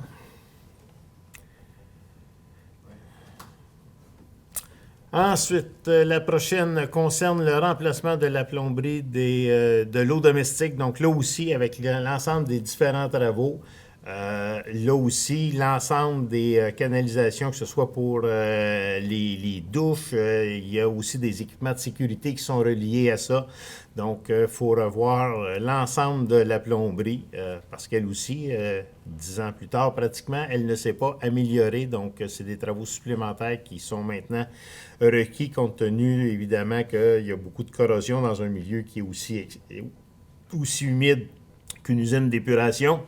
Ensuite, la prochaine concerne le remplacement de la plomberie de l'eau domestique. Donc là aussi, avec l'ensemble des différents travaux, là aussi, l'ensemble des canalisations, que ce soit pour les douches, il y a aussi des équipements de sécurité qui sont reliés à ça. Donc, il faut revoir l'ensemble de la plomberie parce qu'elle aussi, 10 ans plus tard pratiquement, elle ne s'est pas améliorée. Donc, c'est des travaux supplémentaires qui sont maintenant requis compte tenu, évidemment, qu'il y a beaucoup de corrosion dans un milieu qui est aussi humide qu'une usine d'épuration.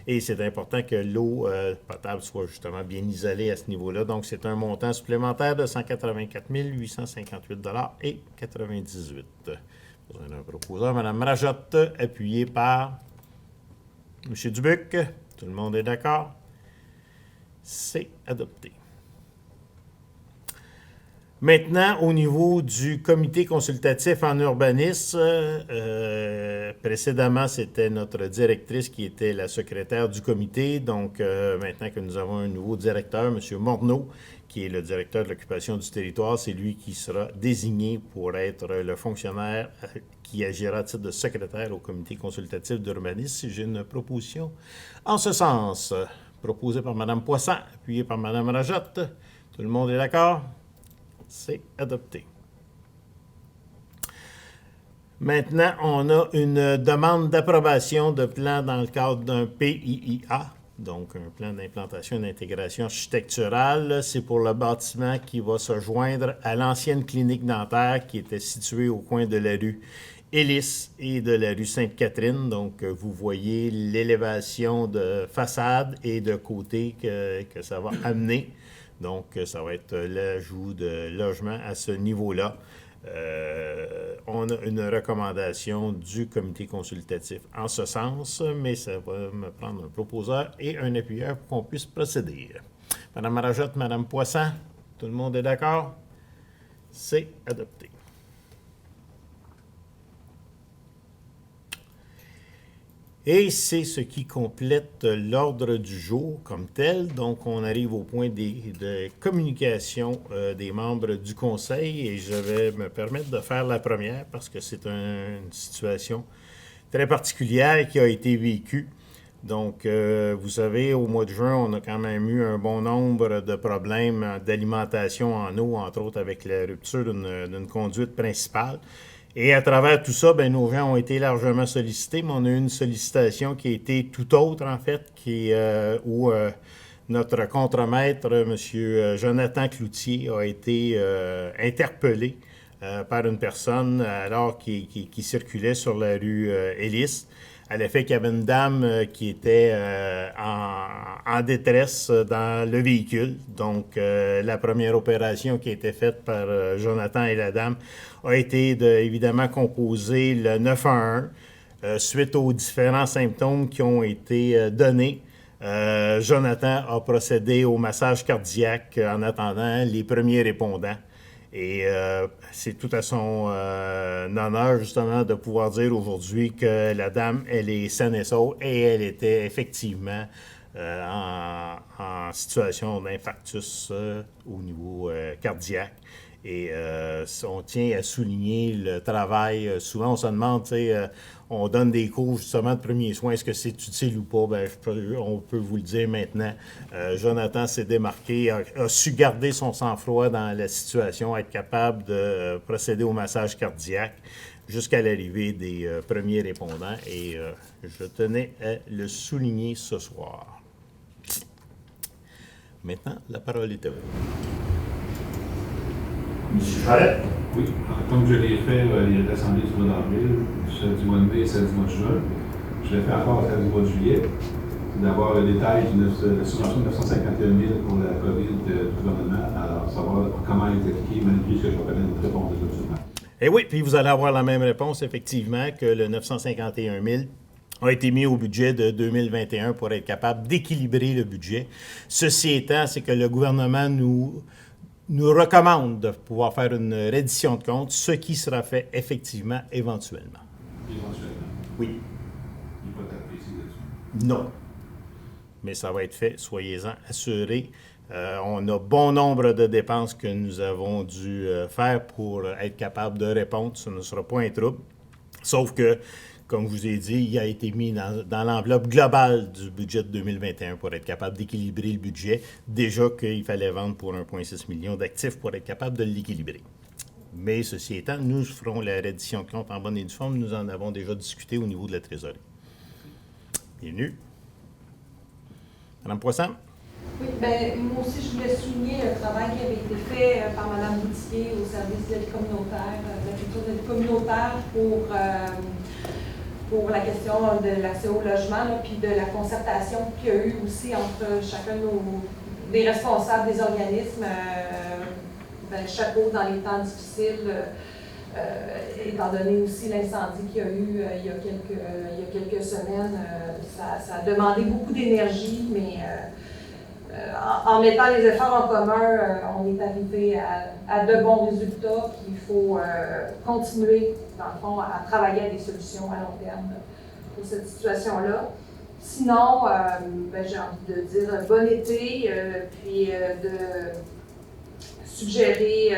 Et c'est important que l'eau potable soit justement bien isolée à ce niveau-là. Donc, c'est un montant supplémentaire de 184 858,98 $. Besoin d'un proposeur, Mme Rajotte, appuyé par M. Dubuc. Tout le monde est d'accord? C'est adopté. Maintenant, au niveau du comité consultatif en urbanisme, précédemment, c'était notre directrice qui était la secrétaire du comité. Donc, maintenant que nous avons un nouveau directeur, M. Morneau, qui est le directeur de l'occupation du territoire, c'est lui qui sera désigné pour être le fonctionnaire qui agira à titre de secrétaire au comité consultatif d'urbanisme. Si j'ai une proposition en ce sens, proposée par Mme Poisson, appuyée par Mme Rajotte. Tout le monde est d'accord? C'est adopté. Maintenant, on a une demande d'approbation de plan dans le cadre d'un PIIA, donc un plan d'implantation et d'intégration architecturale. C'est pour le bâtiment qui va se joindre à l'ancienne clinique dentaire qui était située au coin de la rue Ellis et de la rue Sainte-Catherine. Donc, vous voyez l'élévation de façade et de côté que ça va amener. Donc, ça va être l'ajout de logements à ce niveau-là. On a une recommandation du comité consultatif en ce sens, mais ça va me prendre un proposeur et un appuyeur pour qu'on puisse procéder. Mme Rajotte, Mme Poisson, tout le monde est d'accord? C'est adopté. Et c'est ce qui complète l'ordre du jour comme tel. Donc, on arrive au point de communication des membres du Conseil et je vais me permettre de faire la première parce que c'est une situation très particulière qui a été vécue. Donc, vous savez, au mois de juin, on a quand même eu un bon nombre de problèmes d'alimentation en eau, entre autres avec la rupture d'une conduite principale. Et à travers tout ça, bien, nos gens ont été largement sollicités, mais on a eu une sollicitation qui a été tout autre, en fait, où notre contremaître, M. Jonathan Cloutier, a été interpellé par une personne alors qui circulait sur la rue Ellis, à l'effet qu'il y avait une dame qui était en détresse dans le véhicule. Donc, la première opération qui a été faite par Jonathan et la dame a été évidemment composer le 911. suite aux différents symptômes qui ont été donnés, Jonathan a procédé au massage cardiaque en attendant les premiers répondants. Et c'est tout à son honneur, justement, de pouvoir dire aujourd'hui que la dame, elle est saine et sauve et elle était effectivement en situation d'infarctus au niveau cardiaque. Et on tient à souligner le travail. Souvent, on se demande, tu sais, on donne des cours justement de premiers soins. Est-ce que c'est utile ou pas? Bien, on peut vous le dire maintenant. Jonathan s'est démarqué, a su garder son sang-froid dans la situation, être capable de procéder au massage cardiaque jusqu'à l'arrivée des premiers répondants. Et je tenais à le souligner ce soir. Maintenant, la parole est à vous. M. Charette? Oui, comme je l'ai fait l'Assemblée du mois d'avril, celle du mois de mai et celle du mois de juin, je l'ai fait encore celle du mois de juillet. D'avoir le détail de la subvention de 951 000 pour la COVID du gouvernement, alors savoir comment elle est appliquée, malgré ce que je reconnais notre réponse de absolument. Eh oui, puis vous allez avoir la même réponse, effectivement, que le 951 000 a été mis au budget de 2021 pour être capable d'équilibrer le budget. Ceci étant, c'est que le gouvernement nous recommande de pouvoir faire une reddition de compte, ce qui sera fait effectivement éventuellement. Éventuellement. Oui. Il n'est pas tapé ici là-dessus. Non. Mais ça va être fait, soyez-en assurés. On a bon nombre de dépenses que nous avons dû faire pour être capable de répondre. Ce ne sera pas un trouble. Sauf que, comme je vous ai dit, il a été mis dans l'enveloppe globale du budget de 2021 pour être capable d'équilibrer le budget. Déjà qu'il fallait vendre pour 1,6 million d'actifs pour être capable de l'équilibrer. Mais ceci étant, nous ferons la reddition de compte en bonne et due forme. Nous en avons déjà discuté au niveau de la trésorerie. Bienvenue. Madame Poisson? Oui, bien, moi aussi, je voulais souligner le travail qui avait été fait par Mme Boutier au service de l'aide communautaire, de la culture d'aide communautaire pour la question de l'accès au logement, là, puis de la concertation qu'il y a eu aussi entre chacun des responsables des organismes, chapeau dans les temps difficiles, étant donné aussi l'incendie qu'il y a eu il y a quelques semaines. Ça a demandé beaucoup d'énergie, mais en mettant les efforts en commun, on est arrivé à de bons résultats. Puis il faut continuer, dans le fond, à travailler à des solutions à long terme pour cette situation-là. Sinon, j'ai envie de dire bon été, puis de suggérer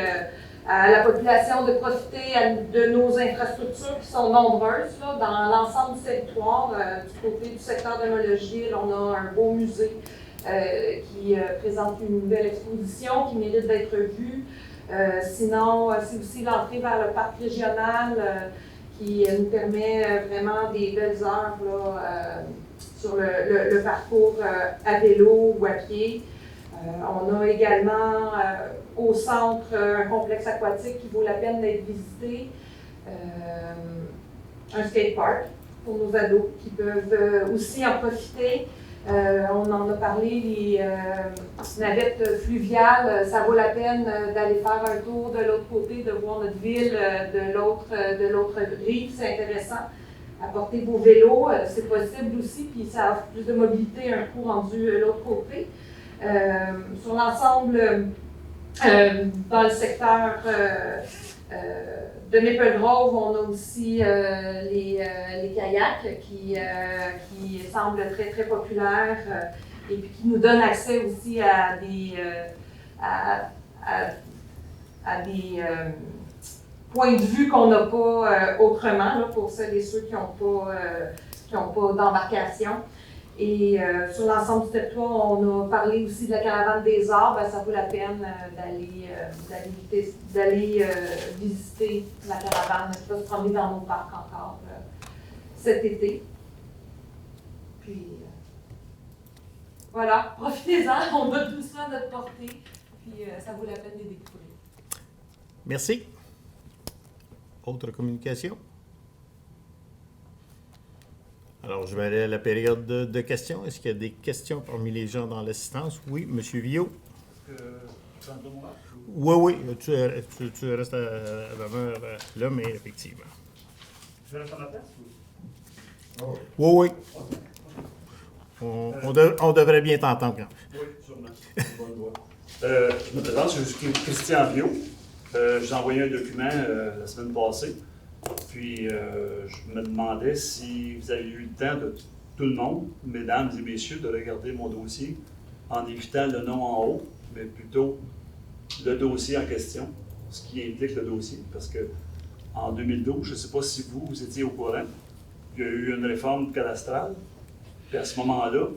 à la population de profiter de nos infrastructures qui sont nombreuses là, dans l'ensemble du territoire. Du côté du secteur de Mologile, on a un beau musée qui présente une nouvelle exposition qui mérite d'être vue. Sinon, c'est aussi l'entrée vers le parc régional qui nous permet vraiment des belles heures là, sur le parcours à vélo ou à pied. On a également au centre un complexe aquatique qui vaut la peine d'être visité, un skatepark pour nos ados qui peuvent aussi en profiter. On en a parlé, les navettes fluviales, ça vaut la peine d'aller faire un tour de l'autre côté, de voir notre ville de l'autre rive, c'est intéressant. Apporter vos vélos, c'est possible aussi, puis ça offre plus de mobilité un coup rendu de l'autre côté. Sur l'ensemble, dans le secteur de Maple Grove, on a aussi les kayaks qui semblent très, très populaires et puis qui nous donnent accès aussi à des points de vue qu'on n'a pas autrement, là, pour celles et ceux qui n'ont pas d'embarcation. Et sur l'ensemble du territoire, on a parlé aussi de la caravane des arts. Ça vaut la peine d'aller visiter la caravane qui va se promener dans nos parcs encore cet été. Puis voilà, profitez-en, on a tout ça à notre portée, puis ça vaut la peine de les découvrir. Merci. Autre communication? Alors, je vais aller à la période de questions. Est-ce qu'il y a des questions parmi les gens dans l'assistance? Oui, M. Villot. Oui, tu restes à la demeure là, mais effectivement. Je reste à ma place? Oui, oui. On devrait bien t'entendre. Oui, sûrement. Bonne voix. Je me présente, je suis Christian Viau. Je vous ai envoyé un document la semaine passée. Puis, je me demandais si vous avez eu le temps de tout le monde, mesdames et messieurs, de regarder mon dossier en évitant le nom en haut, mais plutôt le dossier en question, ce qui implique le dossier. Parce que en 2012, je ne sais pas si vous étiez au courant, il y a eu une réforme cadastrale. Puis à ce moment-là,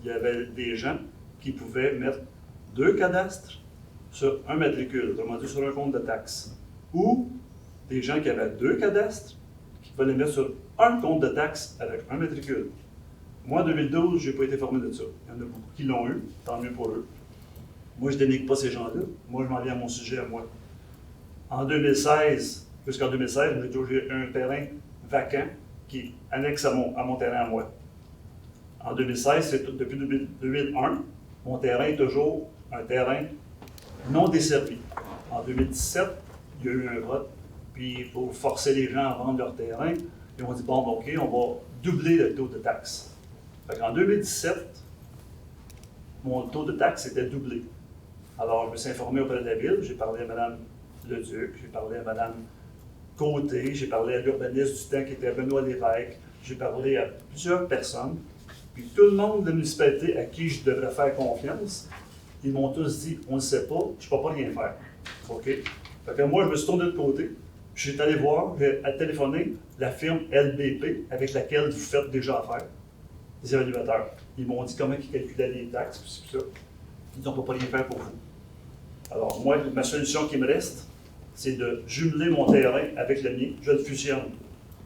il y avait des gens qui pouvaient mettre 2 cadastres sur un matricule, autrement dit sur un compte de taxes. Ou des gens qui avaient 2 cadastres qui pouvaient les mettre sur un compte de taxes avec un matricule. Moi, en 2012, je n'ai pas été formé de ça. Il y en a beaucoup qui l'ont eu, tant mieux pour eux. Moi, je ne dénigre pas ces gens-là. Moi, je m'en viens à mon sujet à moi. En 2016, jusqu'en 2016, j'ai toujours un terrain vacant qui est annexe à mon terrain à moi. En 2016, depuis 2001, mon terrain est toujours un terrain non desservi. En 2017, il y a eu un vote, puis pour forcer les gens à vendre leur terrain, ils ont dit, bon, OK, on va doubler le taux de taxe. En 2017, mon taux de taxe était doublé. Alors, je me suis informé auprès de la ville, j'ai parlé à Mme Leduc, j'ai parlé à Mme Côté, j'ai parlé à l'urbaniste du temps qui était Benoît Lévesque, j'ai parlé à plusieurs personnes. Puis tout le monde de la municipalité à qui je devrais faire confiance, ils m'ont tous dit, on ne sait pas, je ne peux pas rien faire. OK? Fait que moi, je me suis tourné de côté, je suis allé voir, j'ai téléphoné la firme LBP avec laquelle vous faites déjà affaire, les évaluateurs. Ils m'ont dit comment ils calculaient les taxes, puis ça. Ils disent, on ne peut pas rien faire pour vous. Alors, moi, ma solution qui me reste, c'est de jumeler mon terrain avec le mien, je le fusionne.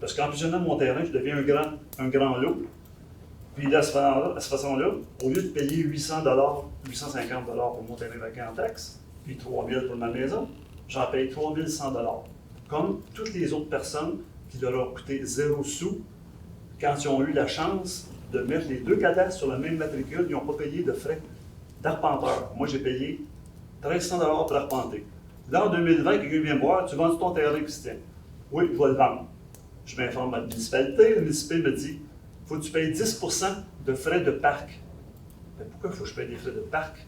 Parce qu'en fusionnant mon terrain, je deviens un grand lot. Puis de cette façon-là, au lieu de payer 800 $, 850 $ pour mon terrain vacant en taxes, puis 3 000 pour ma maison, j'en paye 3 100 $. Comme toutes les autres personnes qui leur ont coûté 0 sous quand ils ont eu la chance de mettre les 2 cadastres sur le même matricule, ils n'ont pas payé de frais d'arpenteur. Moi, j'ai payé 1 300 $ pour arpenter. Là, en 2020, quelqu'un vient me voir, tu vends ton terrain, Christian? Oui, je vais le vendre. Je m'informe à la municipalité, la municipalité me dit, il faut que tu payes 10 % de frais de parc. Mais pourquoi il faut que je paye des frais de parc?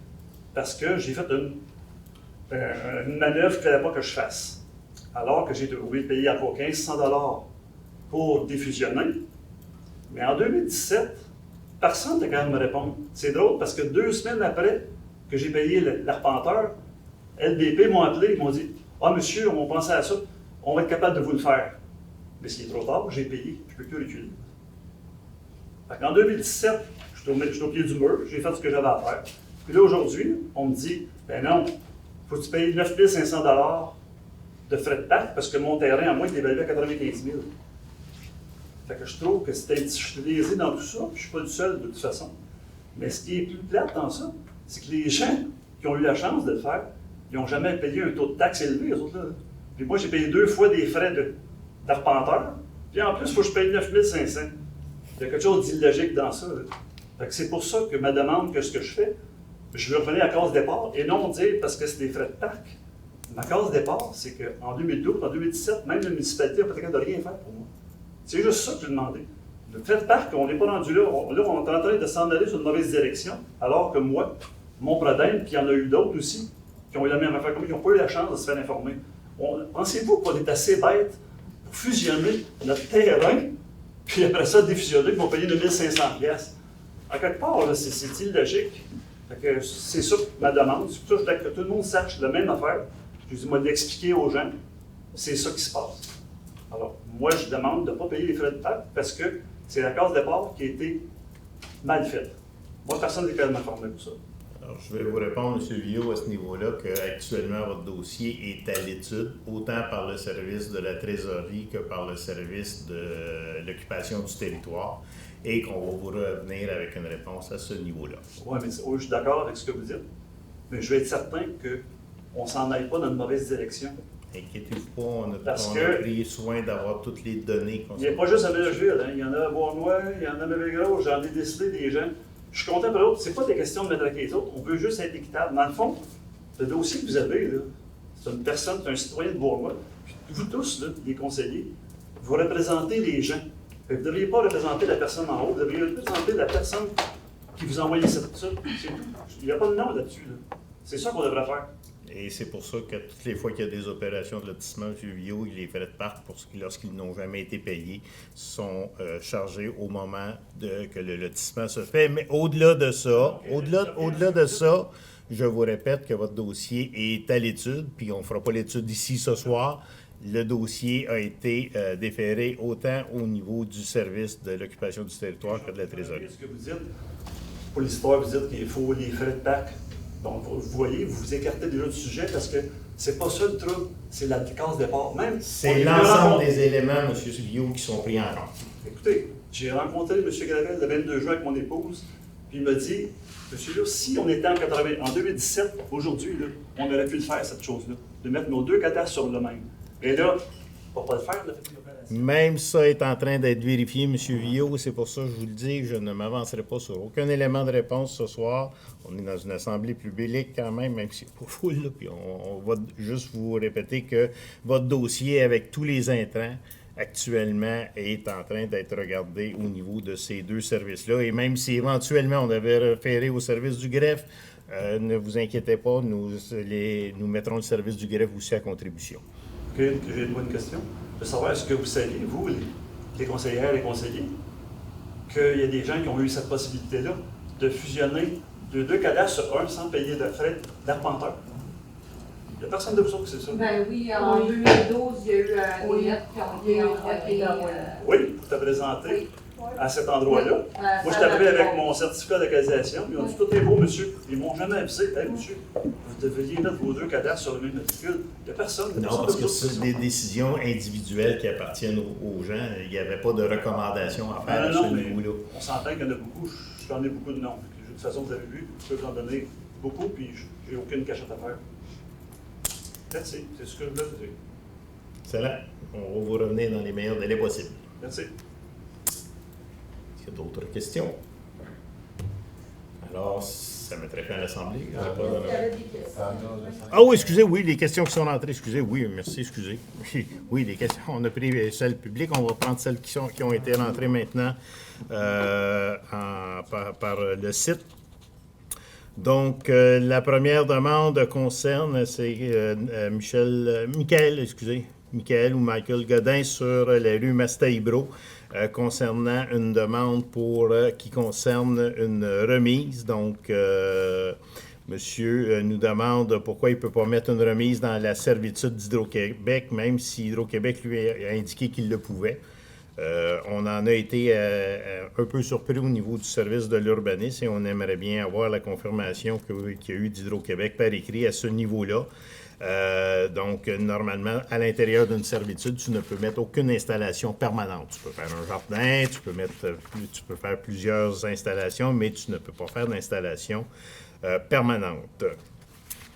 Parce que j'ai fait une manœuvre qu'il ne fallait pas que je fasse. Alors que j'ai obligé de payer encore 1 500 $ pour défusionner. Mais en 2017, personne n'a quand même me répondre. C'est drôle parce que 2 semaines après que j'ai payé l'arpenteur, LBP m'ont appelé, ils m'ont dit « Ah, monsieur, on pensait à ça, on va être capable de vous le faire. » Mais s'il est trop tard, j'ai payé, je ne peux plus reculer. En 2017, je suis au pied du mur, j'ai fait ce que j'avais à faire. Puis là, aujourd'hui, on me dit « Ben non, il faut que tu payes 9 500 $ de frais de parc parce que mon terrain, à moi, est évalué à 95 000 $. Fait que je trouve que je suis lésé dans tout ça, puis je ne suis pas le seul de toute façon. Mais ce qui est plus plate dans ça, c'est que les gens qui ont eu la chance de le faire, ils n'ont jamais payé un taux de taxe élevé, eux autres là. Puis moi, j'ai payé 2 fois des frais d'arpenteur, puis en plus, il faut que je paye 9 500 $. Il y a quelque chose d'illogique dans ça. Fait que c'est pour ça que ma demande, que ce que je fais, je veux revenir à la case départ et non dire parce que c'est des frais de parc. Ma case départ, c'est qu'en 2012, en 2017, même la municipalité n'a pas été capable de rien faire pour moi. C'est juste ça que j'ai demandé. Le frais de parc, on n'est pas rendu là. On est en train de s'en aller sur une mauvaise direction, alors que moi, mon problème, puis il y en a eu d'autres aussi, qui ont eu la même affaire que moi, qui n'ont pas eu la chance de se faire informer. Pensez-vous qu'on est assez bête pour fusionner notre terrain, puis après ça, défusionner, puis on payer 2 500 $? À quelque part, là, c'est illogique. C'est ça ma demande. C'est pour ça que je voulais que tout le monde sache la même affaire. Je dis, moi, d'expliquer aux gens, c'est ça qui se passe. Alors, moi, je demande de ne pas payer les frais de parc parce que c'est la case départ qui a été mal faite. Moi, personne n'est capable de m'informer pour ça. Alors, je vais vous répondre, M. Viau, à ce niveau-là, qu'actuellement, votre dossier est à l'étude, autant par le service de la trésorerie que par le service de l'occupation du territoire, et qu'on va vous revenir avec une réponse à ce niveau-là. Oui, mais je suis d'accord avec ce que vous dites, mais je veux être certain qu'on ne s'en aille pas dans une mauvaise direction. Inquiétez-vous pas, on a pris soin d'avoir toutes les données. Il n'y a pas juste à Villageville, hein. Il y en a à Bournois, il y en a à Mauvais-Gros, j'en ai décidé des gens. Je suis content pour l'autre, c'est pas des questions de mettre avec les autres, on veut juste être équitable. Dans le fond, le dossier que vous avez, là, c'est une personne, c'est un citoyen de Bournois, puis vous tous, là, les conseillers, vous représentez les gens. Vous ne devriez pas représenter la personne en haut, vous devriez représenter la personne qui vous a envoyé ça. C'est tout. Il n'y a pas de nom là-dessus. Là. C'est ça qu'on devrait faire. Et c'est pour ça que toutes les fois qu'il y a des opérations de lotissement, M. Villot, les frais de parc, lorsqu'ils n'ont jamais été payés, sont chargés au moment que le lotissement se fait. Mais au-delà de ça, je vous répète que votre dossier est à l'étude, puis on ne fera pas l'étude ici ce soir. Le dossier a été déféré autant au niveau du service de l'occupation du territoire que de la trésorerie. Ce que vous dites, pour l'histoire, vous dites qu'il faut les frais de parc. Donc, vous voyez, vous vous écartez déjà du sujet parce que c'est pas ça le trouble, c'est la case départ. Même. C'est l'ensemble des éléments, M. Villot, qui sont pris en compte. Écoutez, j'ai rencontré M. Gravel le 22 juin avec mon épouse, puis il m'a dit, monsieur là, si on était en 2017, aujourd'hui, là, on aurait pu le faire, cette chose-là, de mettre nos deux cadastres sur le même. Et là, on ne va pas le faire, là, même ça est en train d'être vérifié, M. Villot. C'est pour ça que je vous le dis, je ne m'avancerai pas sur aucun élément de réponse ce soir. On est dans une assemblée publique quand même si c'est pas full. Là, puis on va juste vous répéter que votre dossier avec tous les intrants actuellement est en train d'être regardé au niveau de ces deux services-là. Et même si éventuellement on avait référé au service du greffe, ne vous inquiétez pas, nous mettrons le service du greffe aussi à contribution. OK, j'ai une bonne question. Je veux savoir, est-ce que vous saviez, vous, les conseillères et conseillers, qu'il y a des gens qui ont eu cette possibilité-là de fusionner deux cadastres sur un sans payer de frais d'arpenteur? Il n'y a personne de vous autres qui sait ça? Ben oui, en 2012, il y a eu des lettres qui ont été envoyées. Oui, pour te présenter à cet endroit-là. Moi, je suis arrivé avec mon certificat d'accréditation. Ils ont dit, tout est beau, monsieur. Ils ne m'ont jamais avisé. Hey, monsieur, vous devriez mettre vos deux cadastres sur le même matricule. Il n'y a personne. Non, parce que c'est des décisions individuelles qui appartiennent aux gens. Il n'y avait pas de recommandations à faire à ce niveau-là. On s'entend qu'il y en a beaucoup. J'en ai beaucoup de noms. De toute façon, vous avez vu, je peux vous en donner beaucoup, puis j'ai aucune cachette à faire. Merci. C'est ce que je voulais vous dire. Excellent. On va vous revenir dans les meilleurs délais possibles. Merci. Est-ce qu'il y a d'autres questions? Alors, ça mettrait fin à l'Assemblée. Ah oui, excusez, oui, les questions qui sont rentrées. Excusez, oui, merci, excusez. Oui, les questions, on a pris celles publiques. On va prendre celles qui ont été rentrées maintenant par le site. Donc, la première demande concerne, c'est Michael ou Michael Godin sur la rue Masta-Hibro concernant une demande qui concerne une remise. Donc, monsieur nous demande pourquoi il ne peut pas mettre une remise dans la servitude d'Hydro-Québec, même si Hydro-Québec lui a indiqué qu'il le pouvait. On en a été un peu surpris au niveau du service de l'urbanisme et on aimerait bien avoir la confirmation qu'il y a eu d'Hydro-Québec par écrit à ce niveau-là. Donc, normalement, à l'intérieur d'une servitude, tu ne peux mettre aucune installation permanente. Tu peux faire un jardin, tu peux faire plusieurs installations, mais tu ne peux pas faire d'installation permanente.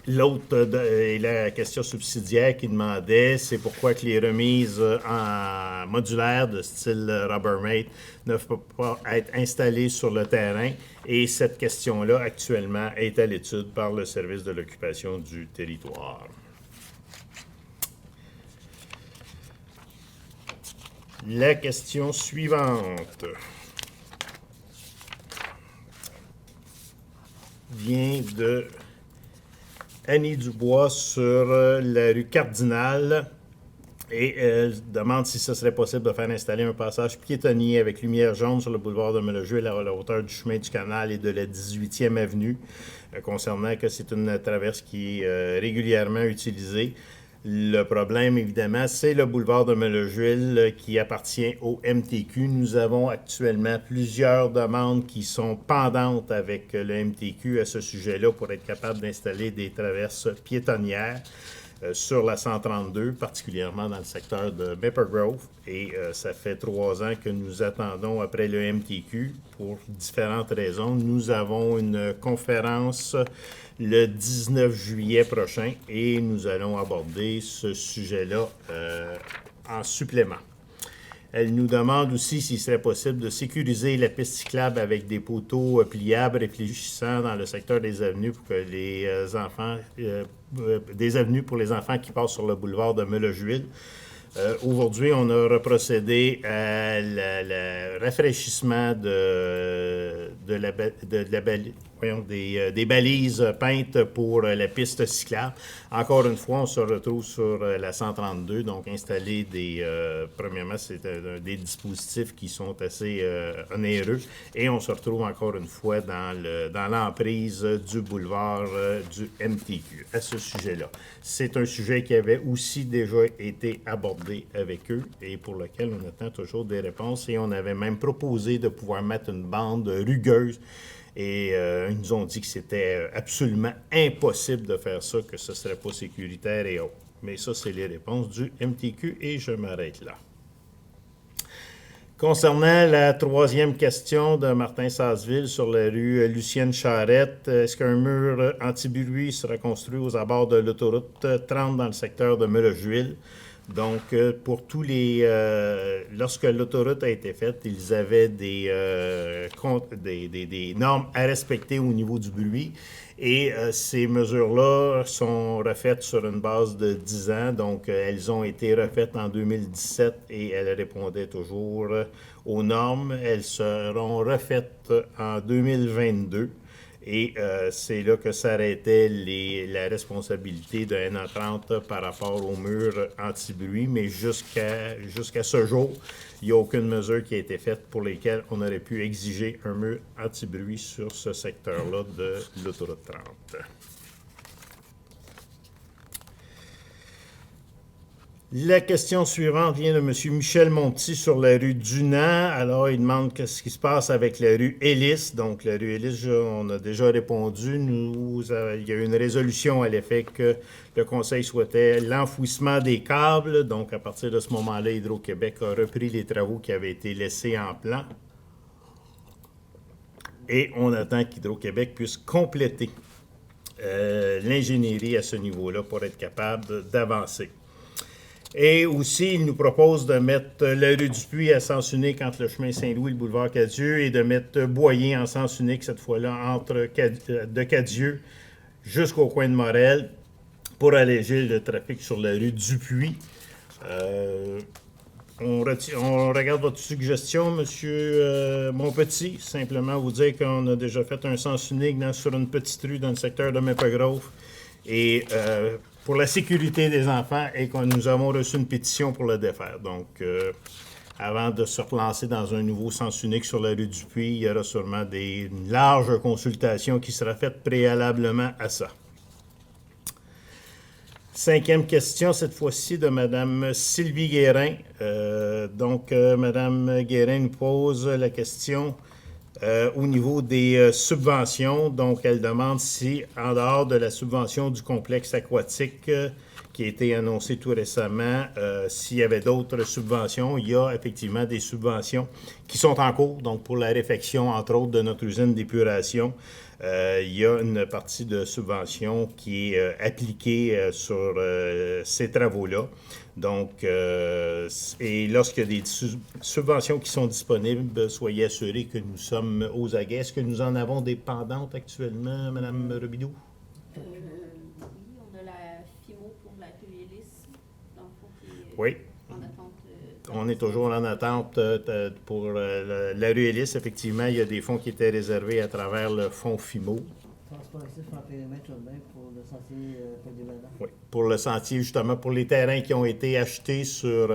L'autre est la question subsidiaire qui demandait, c'est pourquoi que les remises en modulaire de style Rubbermaid ne peuvent pas être installées sur le terrain. Et cette question-là, actuellement, est à l'étude par le service de l'occupation du territoire. La question suivante vient de Annie Dubois sur la rue Cardinal et elle demande si ce serait possible de faire installer un passage piétonnier avec lumière jaune sur le boulevard de Melojuel à la hauteur du chemin du Canal et de la 18e avenue, concernant que c'est une traverse qui est régulièrement utilisée. Le problème, évidemment, c'est le boulevard de Melojuel qui appartient au MTQ. Nous avons actuellement plusieurs demandes qui sont pendantes avec le MTQ à ce sujet-là pour être capable d'installer des traverses piétonnières sur la 132, particulièrement dans le secteur de Maple Grove. Et ça fait 3 ans que nous attendons après le MTQ pour différentes raisons. Nous avons une conférence le 19 juillet prochain et nous allons aborder ce sujet-là en supplément. Elle nous demande aussi s'il serait possible de sécuriser la piste cyclable avec des poteaux pliables réfléchissants dans le secteur des avenues pour que les enfants, des avenues pour les enfants qui passent sur le boulevard de Melojuel. Aujourd'hui, on a reprocédé à le rafraîchissement des balises peintes pour la piste cyclable. Encore une fois, on se retrouve sur la 132, donc installer premièrement, c'est des dispositifs qui sont assez onéreux, et on se retrouve encore une fois dans l'emprise du boulevard du MTQ à ce sujet-là. C'est un sujet qui avait aussi déjà été abordé avec eux et pour lequel on attend toujours des réponses, et on avait même proposé de pouvoir mettre une bande rugueuse. Et ils nous ont dit que c'était absolument impossible de faire ça, que ce ne serait pas sécuritaire et autres. Mais ça, c'est les réponses du MTQ et je m'arrête là. Concernant la troisième question de Martin Sasseville sur la rue Lucienne Charette, est-ce qu'un mur anti-bruit sera construit aux abords de l'autoroute 30 dans le secteur de Meloche-Ville? Donc, pour tous lorsque l'autoroute a été faite, ils avaient des normes à respecter au niveau du bruit. Et ces mesures-là sont refaites sur une base de 10 ans. Donc, elles ont été refaites en 2017 et elles répondaient toujours aux normes. Elles seront refaites en 2022. Et c'est là que s'arrêtait la responsabilité de NA30 par rapport au mur anti-bruit. Mais jusqu'à ce jour, il n'y a aucune mesure qui a été faite pour lesquelles on aurait pu exiger un mur anti-bruit sur ce secteur-là de l'autoroute 30. La question suivante vient de M. Michel Monti sur la rue Dunant. Alors, il demande ce qui se passe avec la rue Ellis. Donc, la rue Ellis, on a déjà répondu. Il y a eu une résolution à l'effet que le Conseil souhaitait l'enfouissement des câbles. Donc, à partir de ce moment-là, Hydro-Québec a repris les travaux qui avaient été laissés en plan. Et on attend qu'Hydro-Québec puisse compléter l'ingénierie à ce niveau-là pour être capable d'avancer. Et aussi, il nous propose de mettre la rue du Puy à sens unique entre le chemin Saint-Louis et le boulevard Cadieux et de mettre Boyer en sens unique, cette fois-là, de Cadieux jusqu'au coin de Morel pour alléger le trafic sur la rue du Puy. On regarde votre suggestion, M. Monpetit. Simplement vous dire qu'on a déjà fait un sens unique sur une petite rue dans le secteur de Maple-Grove. Et pour la sécurité des enfants, et que nous avons reçu une pétition pour le défaire. Donc, avant de se relancer dans un nouveau sens unique sur la rue du Puy, il y aura sûrement une large consultation qui sera faite préalablement à ça. Cinquième question, cette fois-ci de Mme Sylvie Guérin. Mme Guérin nous pose la question au niveau des subventions. Donc, elle demande si, en dehors de la subvention du complexe aquatique qui a été annoncée tout récemment, s'il y avait d'autres subventions. Il y a effectivement des subventions qui sont en cours, donc pour la réfection, entre autres, de notre usine d'épuration. Il y a une partie de subvention qui est appliquée sur ces travaux-là. Donc, et lorsqu'il y a des subventions qui sont disponibles, soyez assurés que nous sommes aux aguets. Est-ce que nous en avons des pendantes actuellement, Mme Robidoux? Oui, on a la FIMO pour la rue Ellis, dans le fond, qui est oui. En attente. On est toujours en attente pour la rue Ellis. Effectivement, il y a des fonds qui étaient réservés à travers le fonds FIMO. En périmètre urbain pour le sentier Pédémadant. Oui, pour le sentier, justement, pour les terrains qui ont été achetés sur,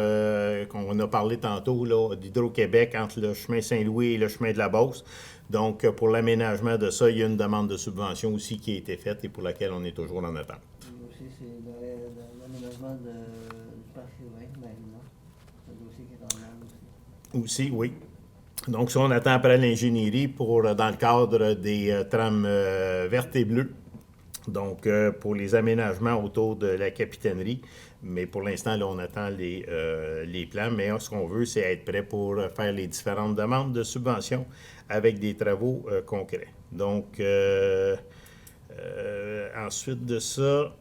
qu'on a parlé tantôt, là, d'Hydro-Québec, entre le chemin Saint-Louis et le chemin de la Beauce. Donc, pour l'aménagement de ça, il y a une demande de subvention aussi qui a été faite et pour laquelle on est toujours en attente. Aussi, c'est l'aménagement du parc urbain, Marina. C'est un dossier qui est en demande aussi. Aussi, oui. Donc, ça, on attend après l'ingénierie dans le cadre des trames vertes et bleues. Donc, pour les aménagements autour de la capitainerie. Mais pour l'instant, là, on attend les plans. Mais ce qu'on veut, c'est être prêt pour faire les différentes demandes de subventions avec des travaux concrets. Donc, ensuite de ça...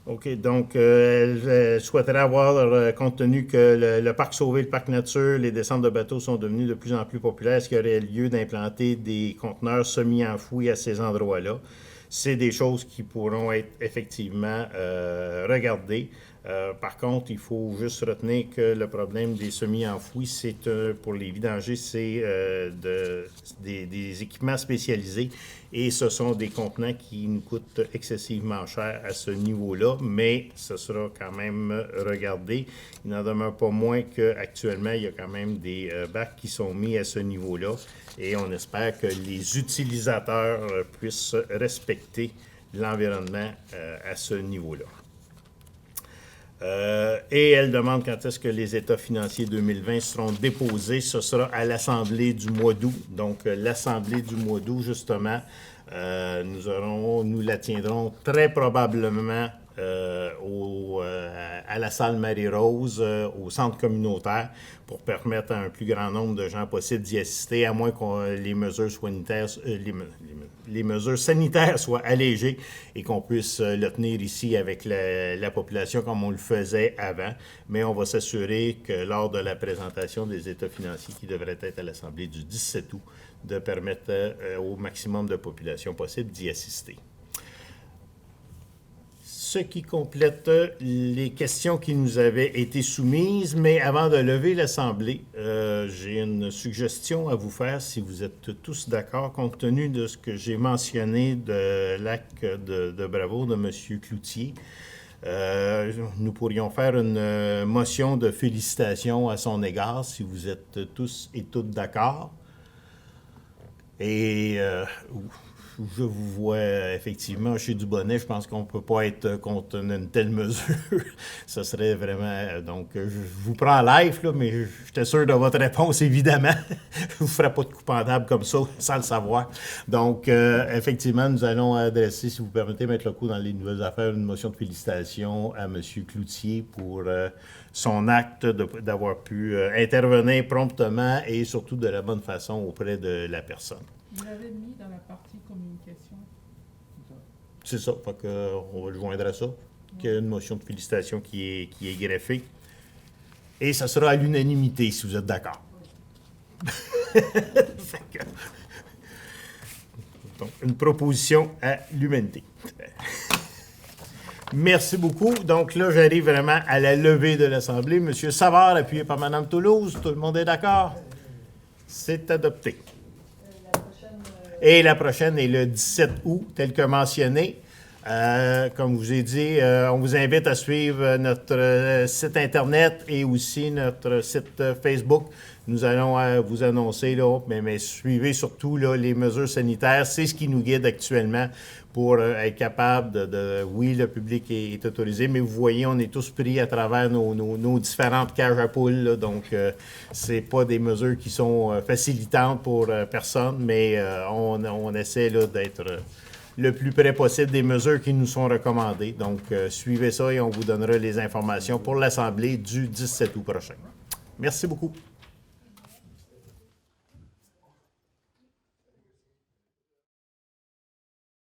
OK, donc elle souhaiterait avoir, compte tenu que le parc Sauvé, le parc nature, les descentes de bateaux sont devenus de plus en plus populaires, est-ce qu'il y aurait lieu d'implanter des conteneurs semi-enfouis à ces endroits-là? C'est des choses qui pourront être effectivement regardées. Par contre, il faut juste retenir que le problème des semi-enfouis, c'est pour les vidangers, c'est des équipements spécialisés et ce sont des contenants qui nous coûtent excessivement cher à ce niveau-là, mais ce sera quand même regardé. Il n'en demeure pas moins qu'actuellement, il y a quand même des bacs qui sont mis à ce niveau-là et on espère que les utilisateurs puissent respecter l'environnement à ce niveau-là. Et elle demande quand est-ce que les états financiers 2020 seront déposés. Ce sera à l'Assemblée du mois d'août. Donc, l'Assemblée du mois d'août, justement, nous la tiendrons très probablement à la salle Marie-Rose, au centre communautaire, pour permettre à un plus grand nombre de gens possible d'y assister, à moins que les mesures sanitaires soient allégées et qu'on puisse le tenir ici avec la population comme on le faisait avant. Mais on va s'assurer que lors de la présentation des états financiers qui devraient être à l'Assemblée du 17 août, de permettre au maximum de population possible d'y assister. Ce qui complète les questions qui nous avaient été soumises, mais avant de lever l'Assemblée, j'ai une suggestion à vous faire, si vous êtes tous d'accord, compte tenu de ce que j'ai mentionné de l'acte de bravoure de M. Cloutier. Nous pourrions faire une motion de félicitations à son égard, si vous êtes tous et toutes d'accord. Et je vous vois effectivement chez Dubonnet, je pense qu'on ne peut pas être contre une telle mesure. Ça serait vraiment... Donc, je vous prends en live, là, mais j'étais sûr de votre réponse, évidemment. Je ne vous ferai pas de coup pendable comme ça, sans le savoir. Donc, effectivement, nous allons adresser, si vous permettez, mettre le coup dans les nouvelles affaires, une motion de félicitations à M. Cloutier pour son acte d'avoir pu intervenir promptement et surtout de la bonne façon auprès de la personne. Vous l'avez mis dans la partie communication. C'est ça, fait qu'on va le joindre à ça. Il y a une motion de félicitations qui est greffée. Et ça sera à l'unanimité, si vous êtes d'accord. Donc, une proposition à l'humanité. Merci beaucoup. Donc là, j'arrive vraiment à la levée de l'Assemblée. Monsieur Savard, appuyé par Mme Toulouse. Tout le monde est d'accord? C'est adopté. Et la prochaine est le 17 août, tel que mentionné. Comme je vous ai dit, on vous invite à suivre notre site Internet et aussi notre site Facebook. Nous allons vous annoncer, là, mais suivez surtout là, les mesures sanitaires. C'est ce qui nous guide actuellement pour être capable oui, le public est autorisé, mais vous voyez, on est tous pris à travers nos différentes cages à poules. Là, donc, c'est pas des mesures qui sont facilitantes pour personne, mais on essaie là, d'être le plus près possible des mesures qui nous sont recommandées. Donc, suivez ça et on vous donnera les informations pour l'Assemblée du 17 août prochain. Merci beaucoup.